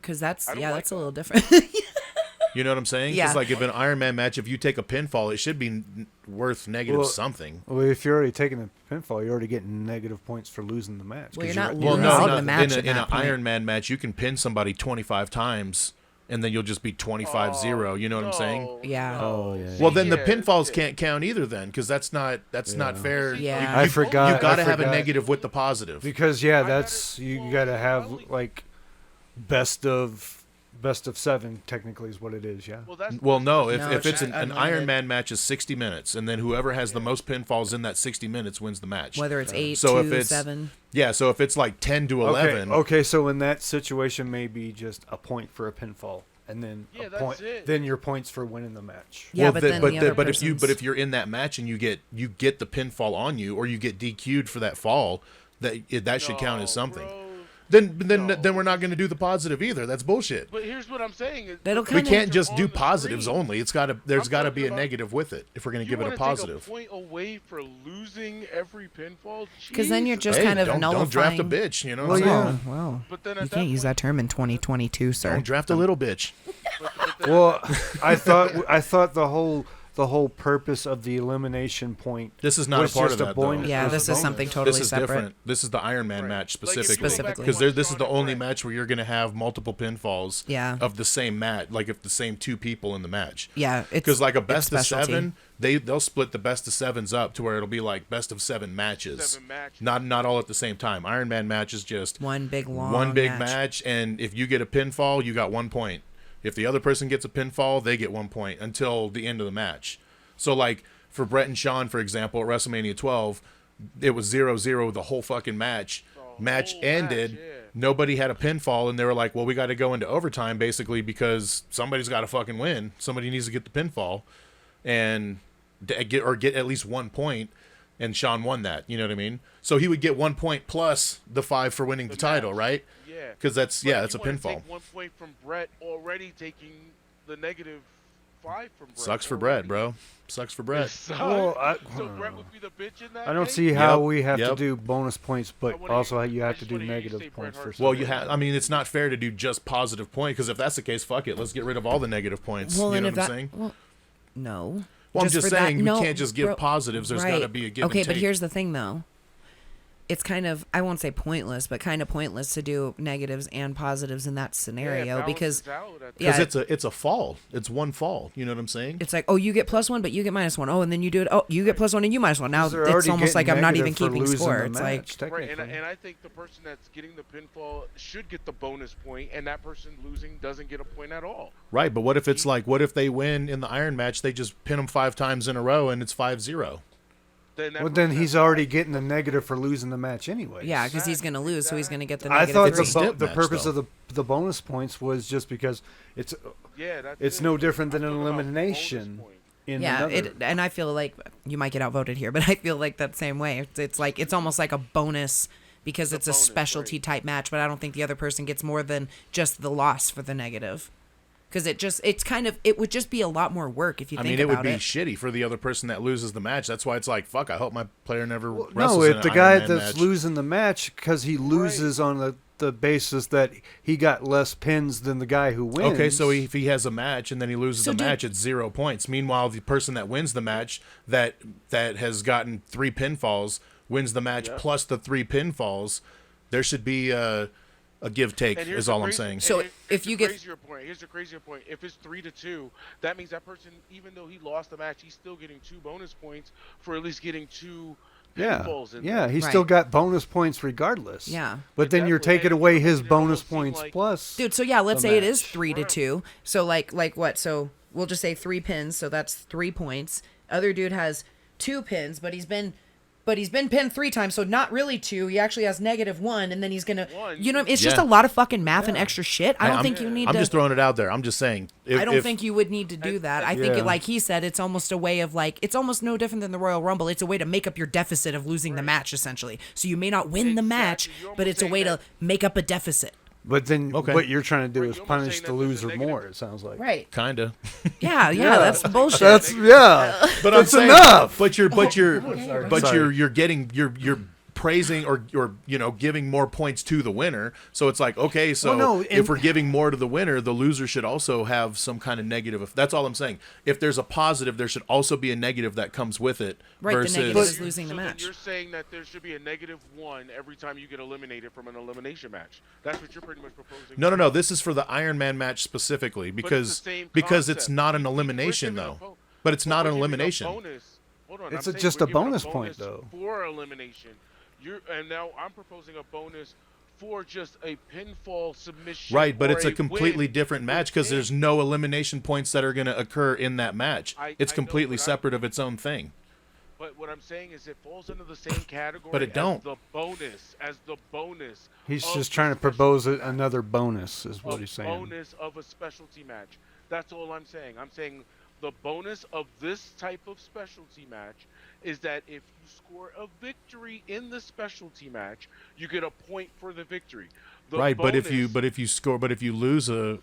Because that's, I don't yeah, like that's a that. little different. You know what I'm saying? Yeah. Because like if an Iron Man match, if you take a pinfall, it should be worth negative Well, something. Well, if you're already taking a pinfall, you're already getting negative points for losing the match. Well, 'cause you're not Well, losing no, the match in at an that point. Iron Man match, you can pin somebody 25 times, and then you'll just be 25-0. You know what I'm saying? No, Yeah. no. Oh, yeah, Well, then the Yeah, pinfalls yeah. can't count either, then, because that's not fair. Yeah. I forgot. You got to I have a forgot. negative with the positive. Because yeah, I gotta- that's you got to have like best of 7 technically is what it is. Yeah. Well, that's Well, no, if No, if it's it's an unlimited. Iron Man match is 60 minutes, and then whoever has the most pinfalls in that 60 minutes wins the match. Whether it's 8, So if 2, it's- 7. Yeah, so if it's like 10 to 11, Okay. So in that situation, maybe just a point for a pinfall, and then Yeah, a that's point. it. Then your points for winning the match. Yeah, well, but then, then but the other but if you're in that match and you get the pinfall on you, or you get DQ'd for that fall, that should count as something. Bro. Then we're not going to do the positive either. That's bullshit. But here's what I'm saying. Is That'll We kind of can't just on do the positives screen. only. There's got to I'm be a talking about- negative with it if we're going to You give it a wanna positive. Take a point away for losing every pinfall? Because then you're Jesus. just Hey, kind of don't nullifying. draft a bitch. You know Well, what I'm yeah. saying? Oh, wow. But then You at can't use that point, term in 2022, sir. Don't draft a little bitch. Well, I thought the whole purpose of the elimination point. This is not was a part of just a that, bonus. though. Yeah, was this a is bonus. something totally This is separate. different. This is the Iron Man Right. match Like, if you go specifically. back Because to this is the Sean and only Brett. match where you're going to have multiple pinfalls Yeah. of the same match, like if the same 2 people in the match. Yeah, it's Because like a it's best of specialty. 7, they'll split the best of 7s up to where it'll be like best of 7 matches. 7 matches. Not all at the same time. Iron Man match is just One big long one big match, and if you get a pinfall, you got 1 point. If the other person gets a pinfall, they get 1 point until the end of the match. So like for Brett and Sean, for example, at WrestleMania 12, it was 0-0 the whole fucking match. Match whole ended. match, yeah. Nobody had a pinfall, and they were like, well, we got to go into overtime basically because somebody's got to fucking win. Somebody needs to get the pinfall and get at least 1 point. And Sean won that. You know what I mean? So he would get 1 point plus the 5 for winning the title, match. right? Yeah. Because that's But if that's a you wanna pinfall. Take 1 point from Brett, already taking the negative 5 from Brett. Sucks for already. Brett, bro. Sucks for Brett. It sucks. Well, so Brett would be the bitch in that. I don't case? see how Yep, we have to yep. do bonus points, but wanna also hear- you I have to just do wanna hear you negative say Bret points for Hart. Well, something. you have. I mean, it's not fair to do just positive point because if that's the case, fuck it. Let's get rid of all the negative points. Well, you and know if what I'm that, saying? well, no. Well, I'm just for that- saying you no, can't just give bro- positives. There's got to be a give Okay, and take. but here's the thing, though. It's kind of, I won't say pointless, but kind of pointless to do negatives and positives in that scenario Yeah, because balances out at the- yeah, Because it's a fall. It's one fall. You know what I'm saying? it's like, oh, you get +1, but you get -1. Oh, and then you do it. Oh, you get +1 and you -1. Now They're it's already almost like getting I'm not even negative for keeping losing score. the It's match, like, Right, technically. and I think the person that's getting the pinfall should get the bonus point, and that person losing doesn't get a point at all. Right, but what if it's like, what if they win in the Iron match? They just pin them 5 times in a row and it's 5-0. Then that Well, then person he's has already getting the negative for losing the match anyway. yeah, because he's going to lose, so he's going to get the I negative thought 3. Step the match, purpose though. of the bonus points was just because it's It's no different than an I'm talking about elimination. bonus point. in Yeah, another. and I feel like you might get outvoted here, but I feel like that same way. It's like it's almost like a bonus because it's a bonus, specialty right. type match, but I don't think the other person gets more than just the loss for the negative. Because it would just be a lot more work if you I think mean, it would about be it. shitty for the other person that loses the match. That's why it's like, fuck, I hope my player never wrestles No, in if an the Iron guy Man that's match. losing the match because he loses on the basis that he got less pins than the guy who wins. Okay, so if he has a match and then he loses the match, it's 0 points. Meanwhile, the person that wins the match that has gotten 3 pinfalls wins the match plus the 3 pinfalls. There should be a give take. Is all I'm saying. So if you get here's the crazier point. If it's 3-2, that means that person, even though he lost the match, he's still getting 2 bonus points for at least getting 2 pinfalls in there. He still got bonus points regardless. Yeah. But then you're taking away his bonus points plus. Dude, so yeah, let's say it is 3-2. Right. So like what? So we'll just say 3 pins, so that's 3 points. Other dude has 2 pins, but he's been pinned 3 times, so not really 2. He actually has -1, and then he's gonna, it's just a lot of fucking math and extra shit. I think you need to. I'm just throwing it out there. I'm just saying. I don't think you would need to do that. I think, like he said, it's almost a way of it's almost no different than the Royal Rumble. It's a way to make up your deficit of losing the match, essentially. So you may not win the match, but it's a way to make up a deficit. But then what you're trying to do is punish the loser more, it sounds like. Right. Kinda. Yeah, that's bullshit. But that's enough. But you're praising or giving more points to the winner. So it's like, okay, so if we're giving more to the winner, the loser should also have some kind of negative. That's all I'm saying. If there's a positive, there should also be a negative that comes with it. Right, versus, the negative is losing the match. Then you're saying that there should be a -1 every time you get eliminated from an elimination match. That's what you're pretty much proposing. No. This is for the Iron Man match specifically because it's not an elimination though. But it's not an elimination. It's just a bonus point though. For elimination. And now I'm proposing a bonus for just a pinfall submission. Right, but it's a completely different match because there's no elimination points that are going to occur in that match. It's completely separate of its own thing. But what I'm saying is it falls into the same category but it don't. as the bonus. He's just trying to propose another bonus is what he's saying. Bonus of a specialty match. That's all I'm saying. I'm saying the bonus of this type of specialty match is that if you score a victory in the specialty match, you get a point for the victory. Right, but if you lose a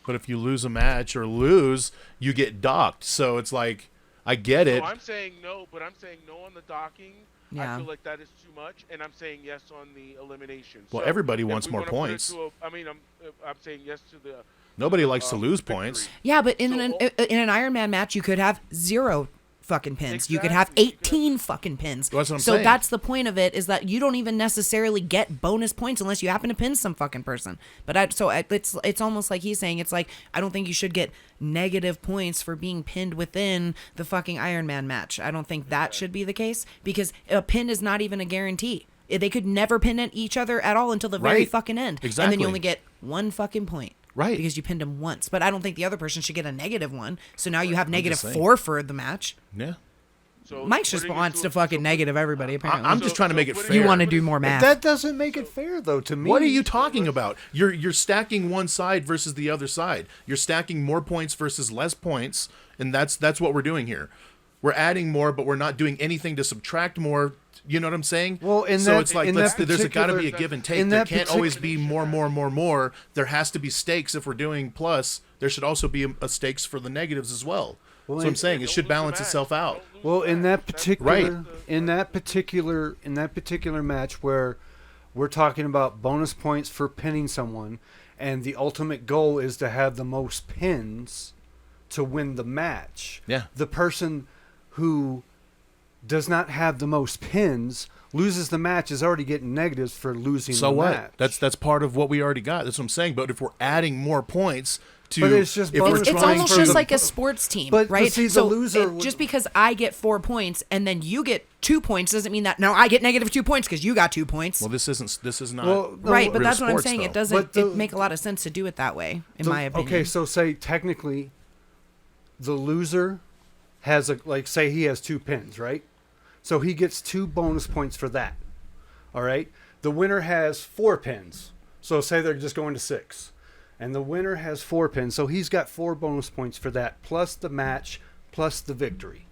match or lose, you get docked. So it's like, I get it. I'm saying no, but I'm saying no on the docking. Yeah. I feel like that is too much, and I'm saying yes on the elimination. Well, so everybody wants more points. I'm saying yes to the. Nobody likes to lose victory. points. Yeah, but in an Iron Man match, you could have 0 fucking pins. Exactly. You could have 18 fucking pins. That's what I'm saying. That's the point of it, is that you don't even necessarily get bonus points unless you happen to pin some fucking person. But it's almost like he's saying, it's like, I don't think you should get negative points for being pinned within the fucking Iron Man match. I don't think that should be the case, because a pin is not even a guarantee. They could never pin at each other at all until the very fucking end. Exactly. And then you only get 1 fucking point. Right. Because you pinned him once. But I don't think the other person should get a -1. So now you have -4 for the match. Yeah. So Mike just wants to fucking negative everybody, apparently. I'm just trying to make it fair. You want to do more math. That doesn't make it fair, though, to me. What are you talking about? You're stacking one side versus the other side. You're stacking more points versus less points, and that's what we're doing here. We're adding more, but we're not doing anything to subtract more. You know what I'm saying? Well, it's like there's got to be a give and take. There can't always be more. There has to be stakes if we're doing plus. There should also be a stakes for the negatives as well. So I'm saying it should balance itself out. Well, in that particular match where we're talking about bonus points for pinning someone, and the ultimate goal is to have the most pins to win the match. Yeah. The person who does not have the most pins loses the match, is already getting negatives for losing the match. That's part of what we already got. That's what I'm saying. But if we're adding more points to, but it's just bonus it's almost just like a sports team, right? But see, the loser just because I get 4 points and then you get 2 points doesn't mean that now I get -2 points because you got 2 points. Well, this is not right, but that's what I'm sports, saying. though. It doesn't make a lot of sense to do it that way, in my opinion. Okay, so say technically, the loser has say he has 2 pins, right? So he gets 2 bonus points for that. All right. The winner has 4 pins. So say they're just going to 6. And the winner has 4 pins. So he's got 4 bonus points for that, plus the match, plus the victory.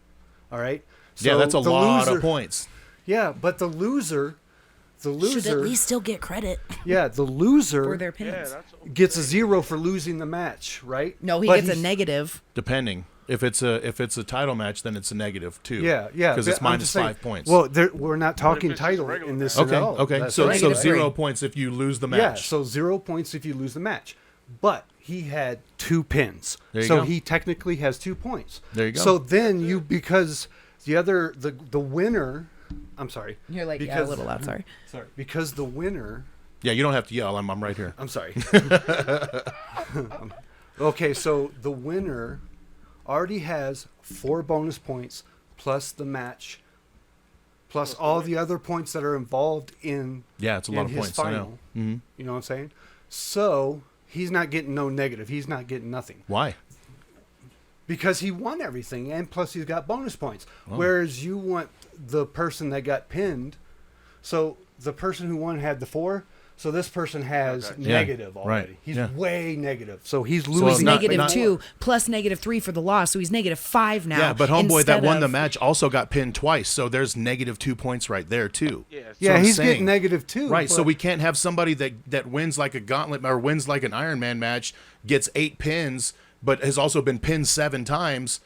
All right. So yeah, that's a lot of points. Yeah, but the loser should at least still get credit. Yeah, the loser for their pins. Gets a 0 for losing the match, right? No, he gets a negative. Depending. If it's a title match, then it's a -2. Yeah, Because it's but I'm minus just saying- 5 points. Well, we're not talking it's just a title regular in this. match? okay, scenario. okay. That's So right. so -3. 0 points if you lose the match. Yeah, so 0 points if you lose the match. But he had 2 pins. There you so go. he technically has 2 points. There you go. So then because the winner, I'm sorry. You're like, yeah, a because, little loud, sorry. Sorry. Because the winner, Yeah, you don't have to yell. I'm right here. I'm sorry. Okay, so the winner already has 4 bonus points plus the match plus all the other points that are involved in Yeah, it's a lot in of his points. I know. final. Mm-hmm. You know what I'm saying? So he's not getting no negative. He's not getting nothing Why? because he won everything, and plus he's got bonus points. Oh. Whereas you want the person that got pinned. So the person who won had the 4. So this person has Okay. Yeah, negative already. right, He's yeah. way negative. So he's it's losing. not- -2 plus -3 for the loss, so he's -5 now. Yeah, but homeboy that instead won the of- match also got pinned twice, so there's -2 points right there too. Yeah. That's Yeah, what I'm he's saying. getting negative too. Right, so but- we can't have somebody that wins like a gauntlet or wins like an Iron Man match, gets 8 pins, but has also been pinned 7 times.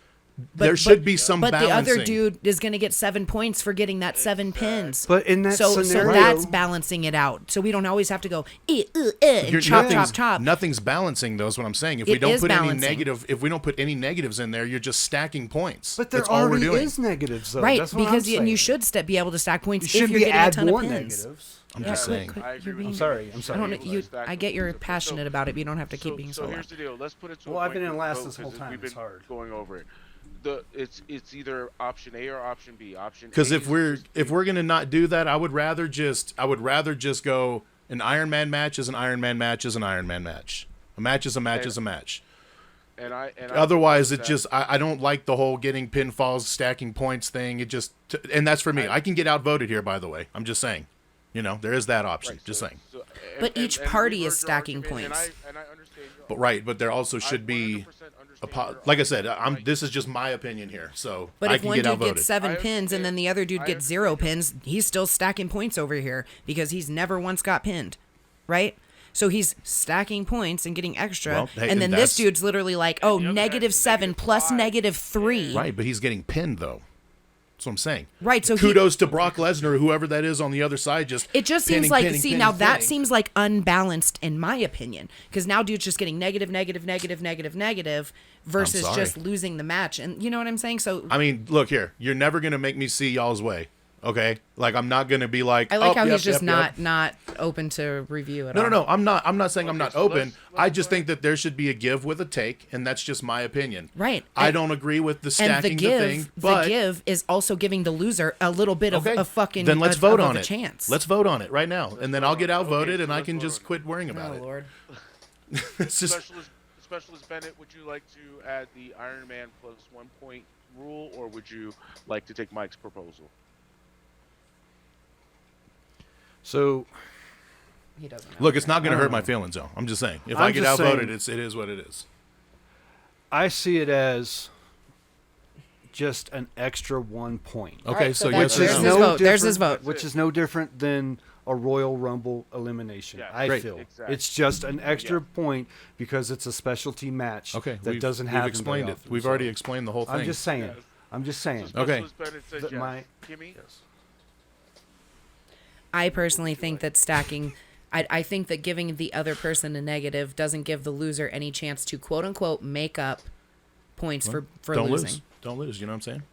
There should be some But balancing. the other dude is going to get 7 points for getting that 7 pins. But in that so scenario, that's balancing it out. So we don't always have to go and You're- chop, nothing's- chop, chop. Nothing's balancing those. What I'm saying. If It we don't is put any balancing. negative, if we don't put any negatives in there, you're just stacking points. but there That's all we're already doing. is negatives though. Right, That's what because I'm and you saying. should be able to stack points You if shouldn't you're be getting a add ton more of pins. negatives. I'm Yeah, just quit, saying. quit. I agree You're with being- you. sorry, I'm I sorry. don't. I get you're passionate about it, but you don't have to keep being so here's loud. the deal. Let's put it to Well, a I've been point in where last we this go, whole 'cause time. We've It's been hard. going over it. It's either option A or option B. Option Because A if is we're gonna not do that, I would rather just go an Iron Man match is an Iron Man match is an Iron Man match. A match is a match is a match. and I Otherwise, it that- just I don't like the whole getting pinfalls, stacking points thing. It just and that's for me. I can get outvoted here. By the way, I'm just saying. You know, there is that option. right, Just so- saying. so- But each we party heard is your stacking argument, points. and I understand your But right, but there also should I be 100% understand your like I said, argument. this is just my opinion here. So But I if can one get dude outvoted. gets 7 I pins and then understand- the other dude I gets 0 understand. pins, he's still stacking points over here because he's never once got pinned, right? So he's stacking points and getting extra, Well, hey, and then and this that's- dude's literally like, oh, the other negative guy's 7 plus -5. -3. Right, but he's getting pinned though. That's what I'm saying. Right, so kudos to Brock Lesnar, whoever that is on the other side. Just It just pinning, seems like, pinning, see, pinning, now that pinning. seems like unbalanced in my opinion. Because now dude's just getting negative versus sorry. just losing the match. And you know what I'm saying? So I mean, look here. You're never gonna make me see y'all's way. Okay, like I'm not gonna be like. I like oh, how yep, he's just yep, yep. not open to review at No, all. no, no. I'm not saying I'm not so open. let's I just go think that there should be a give with a take, and that's just my opinion. Right. I And- don't agree with the And stacking the give, thing, but the give is also giving the loser a little bit of okay, a fucking then let's of vote a on it. chance. Let's vote on it right now, and then I'll get outvoted, so and I let's can vote just on it. quit worrying Oh about it. Lord. It's just Specialist Bennett, would you like to add the Iron Man plus 1 point rule, or would you like to take Mike's proposal? So He doesn't know. look. It's not gonna hurt my feelings though. I'm just saying. If I I'm get just outvoted, saying- it is what it is. I see it as just an extra 1 point. Okay, right, so so you're that's- Which There's is his no vote. There's his different- vote. Which is no different than a Royal Rumble elimination. Yeah, I great. feel Exactly. it's just an extra Yeah. point because it's a specialty match. Okay, that doesn't have we've explained it. We've already explained the whole thing. I'm just saying. Yes. I'm just saying. So Okay. Specialist Bennett says That yes. my- Kimmy? I personally think that stacking. I think that giving the other person a negative doesn't give the loser any chance to quote unquote make up points for Don't losing. lose. Don't lose. You know what I'm saying?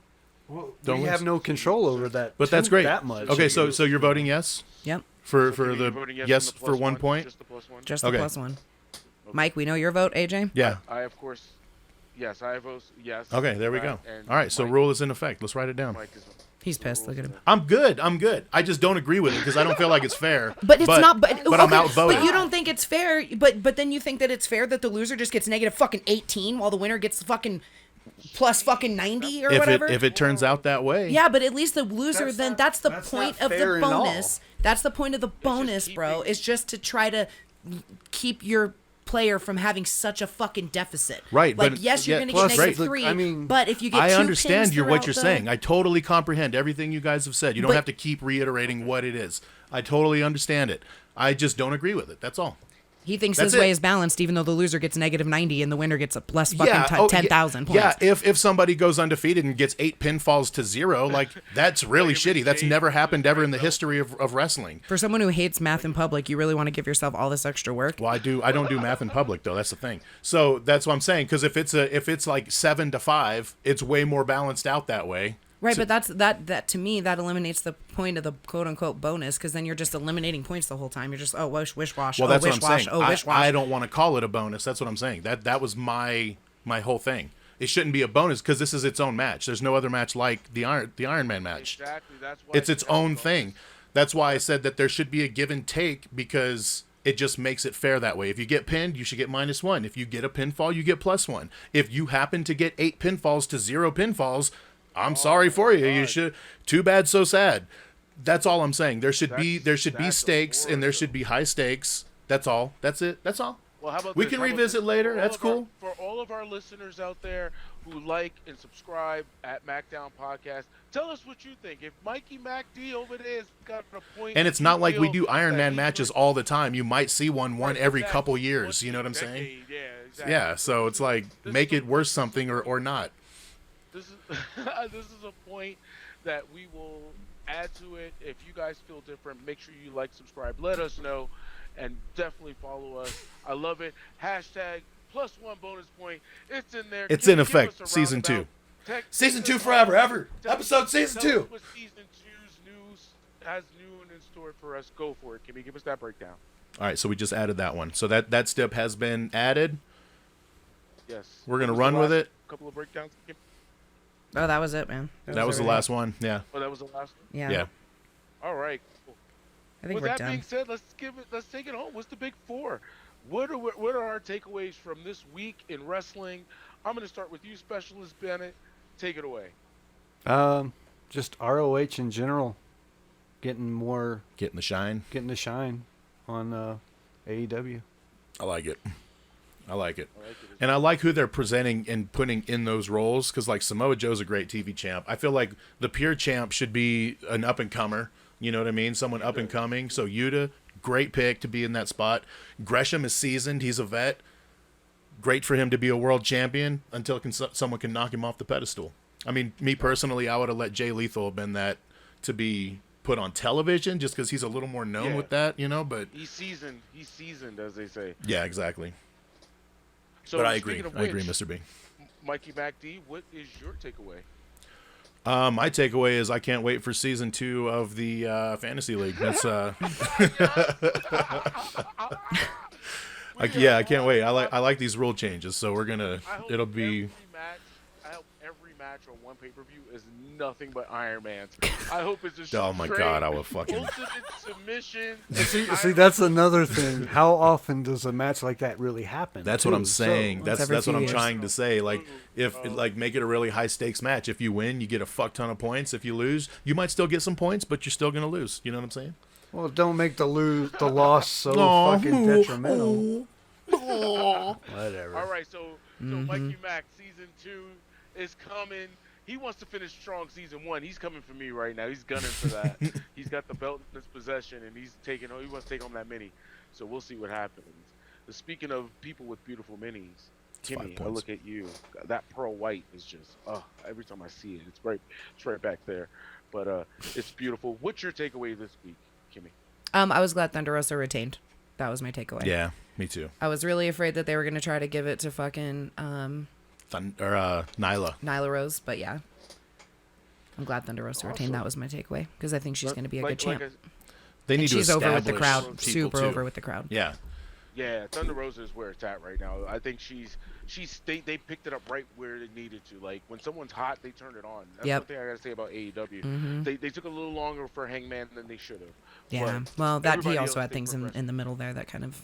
Well, Don't we lose. have no control over that. But that's great. That much. Okay, so you're voting yes Yep, for So Kimmy, the you're voting yes on the for plus 1 point. Just the plus one? just Okay. the +1. Mike, we know your vote, AJ. Yeah. I, of course, yes, I vote yes. Okay, there we go. And All right, so Mike- rule is in effect. Let's write it down. Mike is He's pissed. Look at him. I'm good. I just don't agree with it because I don't feel like it's fair. But it's not. But I'm okay, outvoted. But you don't think it's fair. But then you think that it's fair that the loser just gets negative fucking 18 while the winner gets fucking plus fucking 90 or whatever. If it turns out that way. Yeah, but at least the loser that's the that's point not of fair the at all. bonus. That's the point of the bonus, bro. keeping- Is just to try to keep your player from having such a fucking deficit. Right, Like but- yes, you're yeah, gonna plus, get negative right. 3. I mean, but if you get I 2 understand pins what you're throughout saying. the- I totally comprehend everything you guys have said. You don't But- have to keep reiterating what it is. I totally understand it. I just don't agree with it. That's all. He thinks That's his way it. is balanced, even though the loser gets -90 and the winner gets a plus fucking 10,000 points. Yeah, if somebody goes undefeated and gets 8 pinfalls to 0, like that's really shitty. That's never happened ever in the history of wrestling. For someone who hates math in public, you really want to give yourself all this extra work? Well, I don't do math in public though. That's the thing. So that's what I'm saying. Because if it's like 7 to 5, it's way more balanced out that way. Right, but that to me, that eliminates the point of the quote unquote bonus, because then you're just eliminating points the whole time. You're just wish wash. Well, that's what I'm saying. Wish wash. I don't want to call it a bonus. That's what I'm saying. That was my whole thing. It shouldn't be a bonus because this is its own match. There's no other match like the Iron Man match. Exactly. That's why It's its own thing. That's why I said that there should be a give and take, because it just makes it fair that way. If you get pinned, you should get -1. If you get a pinfall, you get +1. If you happen to get 8 pinfalls to 0 pinfalls, I'm sorry for you. You should. Too bad, so sad. That's all I'm saying. There should be stakes, and there should be high stakes. That's all. That's it. That's all. Well, how about We this? can How about revisit this? later. For all That's of our- cool. For all of our listeners out there who like and subscribe at MACKDOWN Podcast, tell us what you think. If Mikey MacD over there has got a point, And it's you not like we feel do Iron that Man he's matches right- all the time. You might see one every exactly. couple years. Once You know a what I'm saying? decade, yeah, exactly. Yeah. So it's like This make is it worth something or not. This is this is a point that we will add to it. If you guys feel different, make sure you like, subscribe, let us know, and definitely follow us. I love it. Hashtag +1 bonus point. It's in there. It's Give- in give effect. us a Season roundabout. 2. Season 2 forever, ever. Tell- Episode season tell 2. us what season 2's news has new and in store for us. Go for it. Can you give us that breakdown? All right. So we just added that one. So that step has been added. Yes. We're gonna What was run the with last it. Couple of breakdowns. Oh, that was it, man. That was the last one. Yeah. Oh, that was the last one. Yeah. Yeah. All right. Cool. I think With we're that done. being said, let's take it home. What's the big four? What are our takeaways from this week in wrestling? I'm going to start with you, Specialist Bennett. Take it away. Just ROH in general, getting Getting the shine. the shine on AEW. I like it. I like it. I like it as And I like who they're presenting and putting in those roles, because like Samoa Joe's a great TV champ. I feel like the pure champ should be an up and comer. You know what I mean? Someone up and coming. So Yuta, great pick to be in that spot. Gresham is seasoned. He's a vet. Great for him to be a world champion until someone can knock him off the pedestal. I mean, me personally, I would have let Jay Lethal have been that to be put on television, just because he's a little more known Yeah. with that, you know. But He's seasoned. He's seasoned, as they say. yeah, exactly. So, But I agree. speaking of I agree, which, Mr. B. Mikey MacD, what is your takeaway? My takeaway is I can't wait for season 2 of the Fantasy League. That's I can't wait. I like these rule changes. So we're gonna. I hope It'll be. every match on one pay-per-view is nothing but Iron Man's. I hope it's just Oh my God! I will fucking. ultimate submission. See, that's another thing. How often does a match like that really happen? That's what too? I'm saying. Once every That's what few I'm years. trying to say. Like, if like make it a really high stakes match. If you win, you get a fuck ton of points. If you lose, you might still get some points, but you're still gonna lose. You know what I'm saying? Well, don't make the loss so Aw. fucking detrimental. Whatever. All right, so Mikey Mac season 2 is coming. He wants to finish strong season 1. He's coming for me right now. He's gunning for that. He's got the belt in his possession, and he wants to take home that mini. So we'll see what happens. Speaking of people with beautiful minis, It's 5 Kimmy, I points. look at you. That pearl white is just every time I see it, it's right back there. But it's beautiful. What's your takeaway this week, Kimmy? I was glad Thunder Rosa retained. That was my takeaway. Yeah, me too. I was really afraid that they were gonna try to give it to fucking Nyla. Nyla Rose, but yeah. I'm glad Thunder Rosa retained. That was my takeaway, because I think she's going to be a good champ. They need And to she's over with the establish crowd. people, Super too. over with the crowd. Yeah. Yeah, Thunder Rosa is where it's at right now. I think they picked it up right where they needed to. Like when someone's hot, they turn it on. That's Yep. one thing I gotta say about AEW. Mhm. They took a little longer for Hangman than they should have. Yeah. But Well, that everybody he else also had did things progress. in the middle there that kind of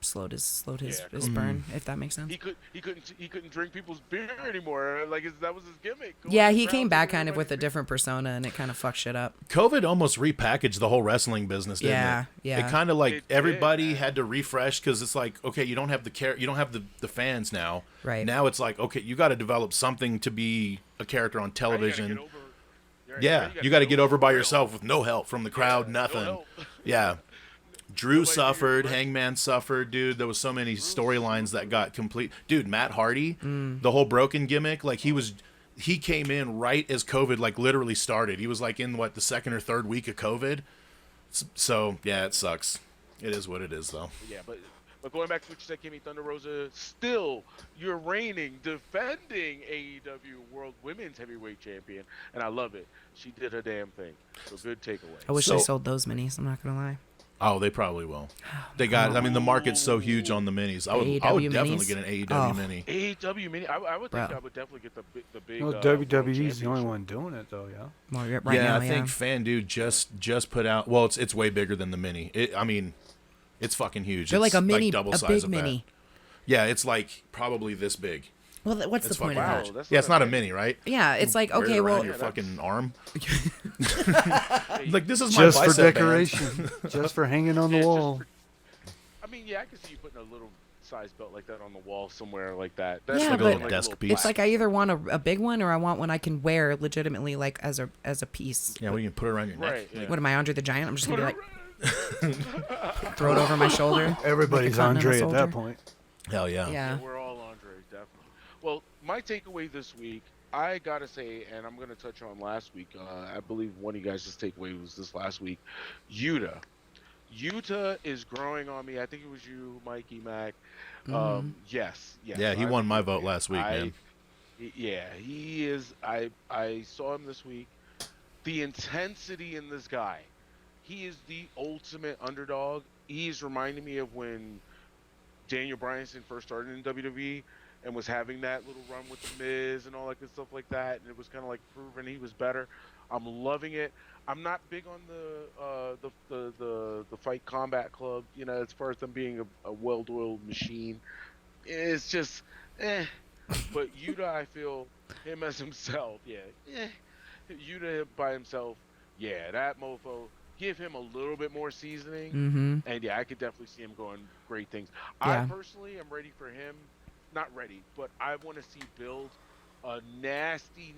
slowed his Yeah, burn, if that makes sense. He couldn't drink people's beer anymore. Like that was his gimmick. Go Yeah, on the he came ground, back give kind of with a everybody different persona, and it kind of fucked shit up. COVID almost repackaged the whole wrestling business, didn't Yeah, it? yeah. It kind of like It did, everybody man. had to refresh, because it's like, okay, you don't have you don't have the fans now. Right. Now it's like, okay, you got to develop something to be a character on beer. Now you gotta television. get over- Yeah, you got to get over by real. yourself with no help from the crowd, Yeah, no nothing. help. Yeah. Drew suffered, Hangman suffered, dude. There was so many storylines that got complete. Dude, Matt Hardy, the whole broken gimmick, like he came in right as COVID like literally started. He was like in the second or third week of COVID. So yeah, it sucks. It is what it is, though. Yeah, but going back to what you said, Kimmy Thunder Rosa, still your reigning, defending AEW World Women's Heavyweight Champion, and I love it. She did her damn thing. So good takeaway. I wish they sold those minis. I'm not gonna lie. Oh, they probably will. They got. I mean, the market's so huge on the minis. I would definitely get an AEW mini. AEW mini. I would think I would definitely get the big. Well, WWE's the only one doing it, though. Yeah. Well, right Yeah, now, I think FanDude just put out. Well, it's way bigger than the mini. I mean, it's fucking huge. They're like it's a mini, double a size big of mini. That. Yeah, it's like probably this big. Well, what's the point of that? Wow, Yeah, it's not a mini, right? Yeah, it's like, Wear it okay, around well, your fucking arm. Like, this is my Just for bicep band. decoration. Just for hanging on the wall. I mean, yeah, I can see you putting a little size belt like that on the wall somewhere like that. That's Yeah, like a but little desk piece. it's like I either want a big one or I want one I can wear legitimately, like as a piece. Yeah, we can put it around your neck. Right. Yeah. What am I, Andre the Giant? I'm just gonna be like, throw it over my shoulder. Everybody's Like a Andre at continental that soldier. point. Hell yeah. Yeah. We're all Andre, definitely. Well, my takeaway this week, I gotta say, and I'm gonna touch on last week. I believe one of you guys' takeaway was this last week. Yuta is growing on me. I think it was you, Mikey Mac. Yes. Yeah, he won my vote last week, man. Yeah, he is. I saw him this week. The intensity in this guy. He is the ultimate underdog. He's reminding me of when Daniel Bryanson first started in WWE and was having that little run with The Miz and all that good stuff like that, and it was kind of like proving he was better. I'm loving it. I'm not big on the Fight Combat Club, you know, as far as them being a well-oiled machine. It's just, But Yuta, I feel him as himself, Yuta by himself, that mofo. Give him a little bit more seasoning, and I could definitely see him going great things. Yeah. I personally am ready for him. Not ready, but I want to see build a nasty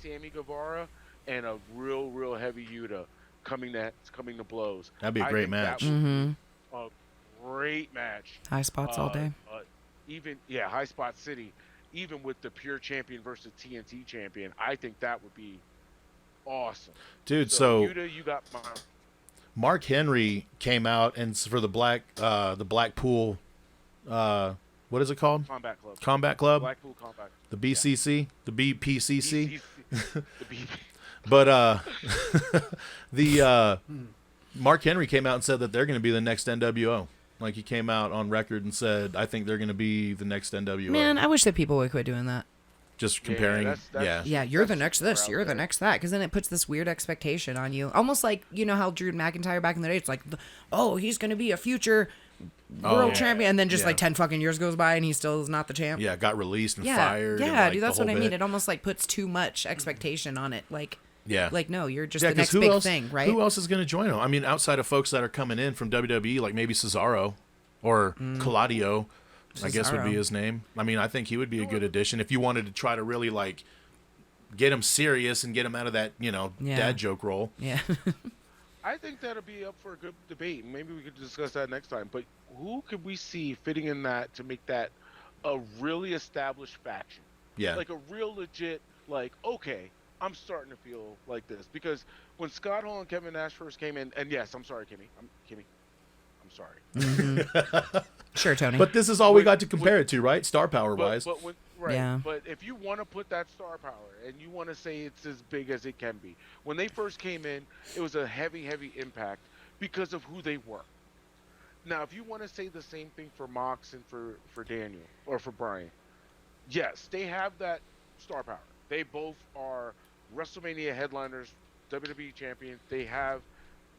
Sammy Guevara and a real heavy Yuta coming to blows. That'd be a great match. That would be a great match. High spots all day. High spot city. Even with the pure champion versus TNT champion, I think that would be awesome. Dude, so Yuta, you got my. Mark Henry came out and for the Blackpool, what is it called? Combat Club. Blackpool Combat. The BCC, the BPCC. The BP. But the Mark Henry came out and said that they're going to be the next NWO. Like, he came out on record and said, I think they're going to be the next NWO. Man, I wish that people would quit doing that. Just comparing, Yeah, you're the next this, you're the next that, because then it puts this weird expectation on you. Almost like, you know how Drew McIntyre back in the day, it's like, oh, he's going to be a future world champion, and then just like 10 fucking years goes by and he still is not the champ. Yeah, got released and fired. Yeah, and, like, dude, that's what I bit. mean. It almost like puts too much expectation on it. Like, yeah. Like, no, you're just Yeah, the next 'cause big thing, right? Who else is going to join him? I mean, outside of folks that are coming in from WWE, like maybe Cesaro or Claudio, I guess would be his name. I mean, I think he would be a good addition if you wanted to try to really, like, get him serious and get him out of that, dad joke role. Yeah. I think that'll be up for a good debate. Maybe we could discuss that next time. But who could we see fitting in that to make that a really established faction? Yeah. Like a real legit, like, okay, I'm starting to feel like this. Because when Scott Hall and Kevin Nash first came in, and yes, I'm sorry, Kimmy. I'm sorry. Sure, Tony. But this is all we got to compare it to, right? Star power wise. But if you want to put that star power and you want to say it's as big as it can be, when they first came in, it was a heavy impact because of who they were. Now, if you want to say the same thing for Mox and for Daniel or for Brian, yes, they have that star power. They both are WrestleMania headliners, WWE champions. They have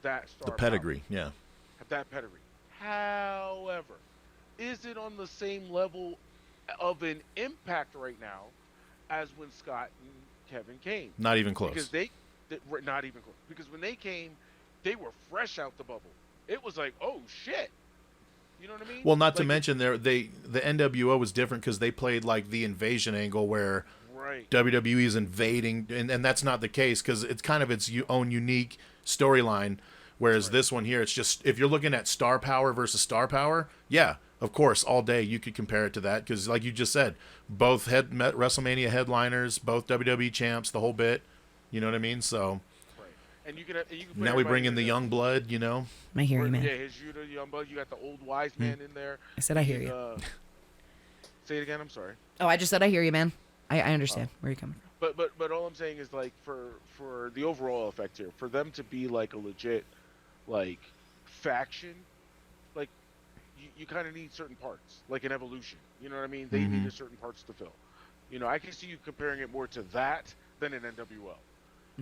that star power. The pedigree, yeah. Have that pedigree. However, is it on the same level of an impact right now as when Scott and Kevin came? Not even close. Because not even close. Because when they came, they were fresh out the bubble. It was like, oh shit. You know what I mean? Well, not to mention the NWO was different because they played like the invasion angle where WWE is invading, and that's not the case because it's kind of its own unique storyline. Whereas this one here, it's just, if you're looking at star power versus star power, yeah, of course, all day you could compare it to that. Because like you just said, both WrestleMania headliners, both WWE champs, the whole bit. You know what I mean? So Right. And you can put now we bring everybody in the young blood, you know? I hear you, man. Yeah, his Judah, young blood. You got the old wise man in there. I said I hear you. Say it again. I'm sorry. Oh, I just said I hear you, man. I understand where you're coming from. But all I'm saying is, like, for the overall effect here, for them to be like a legit like faction, like you kind of need certain parts, like an Evolution. You know what I mean? They needed certain parts to fill. You know, I can see you comparing it more to that than an NWO,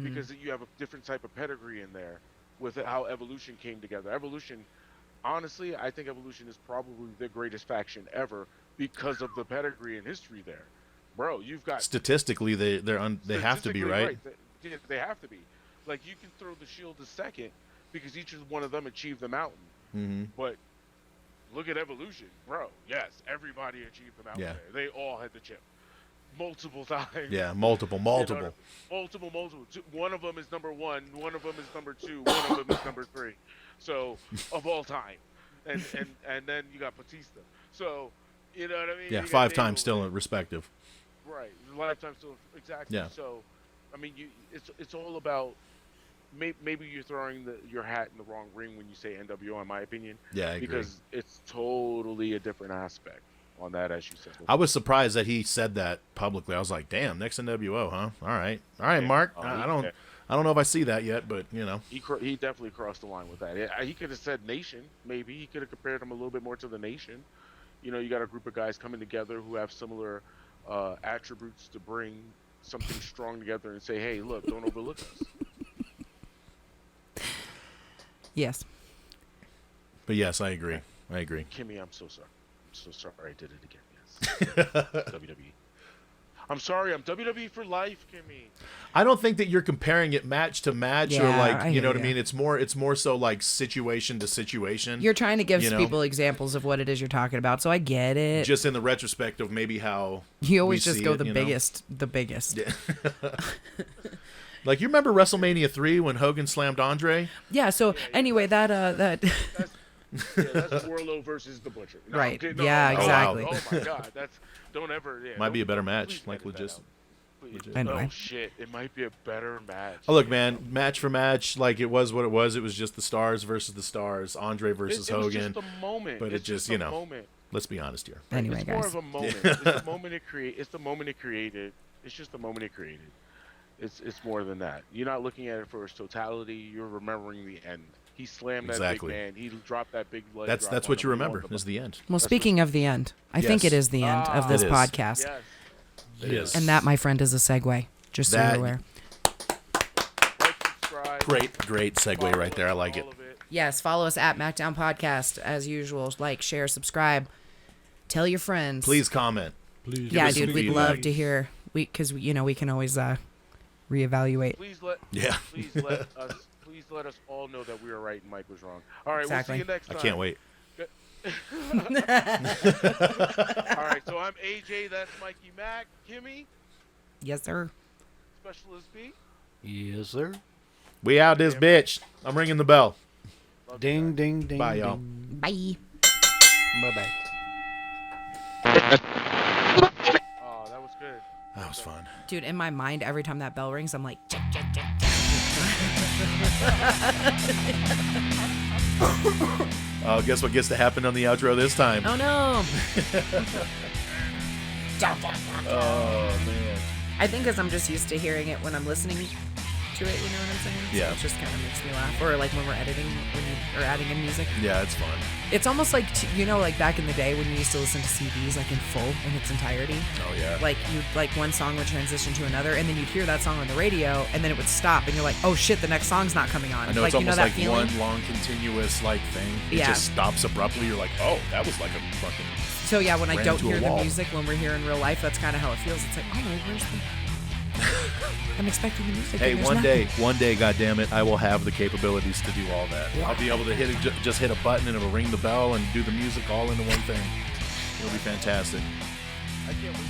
because you have a different type of pedigree in there with how Evolution came together. Evolution, honestly, I think Evolution is probably the greatest faction ever because of the pedigree and history there. Bro, you've got Statistically, they have to be, right? They have to be. Like, you can throw the Shield a second because each one of them achieved the mountain. Mm-hmm. But look at Evolution, bro. Yes, everybody achieved the mountain there. They all had the chip multiple times. Yeah, multiple. You know, multiple. One of them is number 1. One of them is number 2. One of them is number 3. So of all time, and then you got Batista. So you know what I mean? Yeah, you 5 got times Abel, still respective. Right, lifetime still exactly. Yeah. So, I mean, it's all about maybe you're throwing your hat in the wrong ring when you say NWO, in my opinion. Yeah, I agree. Because it's totally a different aspect on that, as you said. I was surprised that he said that publicly. I was like, "Damn, next NWO, huh? All right, Mark. I don't know if I see that yet, but you know, he definitely crossed the line with that. He could have said Nation. Maybe he could have compared him a little bit more to the Nation. You know, you got a group of guys coming together who have similar attributes to bring something strong together and say, "Hey, look, don't overlook us." Yes. But yes, I agree. Kimmy, I'm so sorry. I'm so sorry I did it again. Yes. WWE. I'm sorry. I'm WWE for life, Kimmy. I don't think that you're comparing it match to match or Yeah, like I you know hear what I ya. mean. It's more so like situation to situation. You're trying to give You know? people examples of what it is you're talking about, so I get it. Just in the retrospect of maybe how You always we just see go it, the you know? biggest. Yeah. Like, you remember WrestleMania 3 when Hogan slammed Andre? Yeah. So anyway, that That's Warlow versus the Butcher. No, Right. okay, Yeah, Oh, wow. exactly. Oh my God, don't ever. Yeah, Might be a better please match, like edit that legit. out. Please. Anyway. Oh shit, it might be a better match. Oh, look, man, match for match, like it was what it was. It was just the Stars versus the Stars, Andre versus it was Hogan. just a moment. but it's it just, a you know. moment. Let's be honest here. Anyway, It's more guys. of a moment. It's the moment it created. It's the moment it created. It's just the moment it created. It's more than that. You're not looking at it for its totality. You're remembering the end. He slammed Exactly. that big man. He dropped that big leg. That's drop what on you him. He remember won the is the end. Well, speaking of the end, I think Yes. it is the end of this It is. podcast. Yes. It is. And that, my friend, is a segue. Just so That- you're aware. Like, subscribe, Great segue follow right there. I us, like it. all of it. Yes, follow us at MACKDOWN Podcast as usual. Like, share, subscribe, tell your friends. Please comment. Please. Yeah, us some dude, we'd feedback. love to hear. Because we can always reevaluate. Please let us all know that we were right and Mike was wrong. All right, Exactly. we'll see you next I time. can't wait. All right, so I'm AJ. That's Mikey Mac. Kimmy, Yes, sir. Specialist B. Yes, sir. We out this bitch. I'm ringing the bell. Love you Ding, guys. ding, ding. Bye, y'all. ding. Bye. Bye-bye. Oh, that was good. That was fun. Dude, in my mind, every time that bell rings, I'm like, check. Oh, guess what gets to happen on the outro this time? Oh, no. Oh, man. I think because I'm just used to hearing it when I'm listening to it, you know what I'm saying? Yeah. So it just kind of makes me laugh. Or like when we're editing or adding in music. Yeah, it's fun. It's almost like, like back in the day when you used to listen to CDs like in full in its entirety. Oh, yeah. Like one song would transition to another, and then you'd hear that song on the radio, and then it would stop, and you're like, oh shit, the next song's not coming on. I know like, it's almost that like feeling? one long continuous like thing. It Yeah. just stops abruptly. You're like, oh, that was like a fucking. So yeah, when I ran don't into a hear the wall. music when we're here in real life, that's kind of how it feels. It's like, oh no, where's the? I'm expecting the music. Hey, and there's one day, goddammit, I will have the capabilities to do all that. Yeah. I'll be able to just hit a button and it'll ring the bell and do the music all into one thing. It'll be fantastic. I can't wait.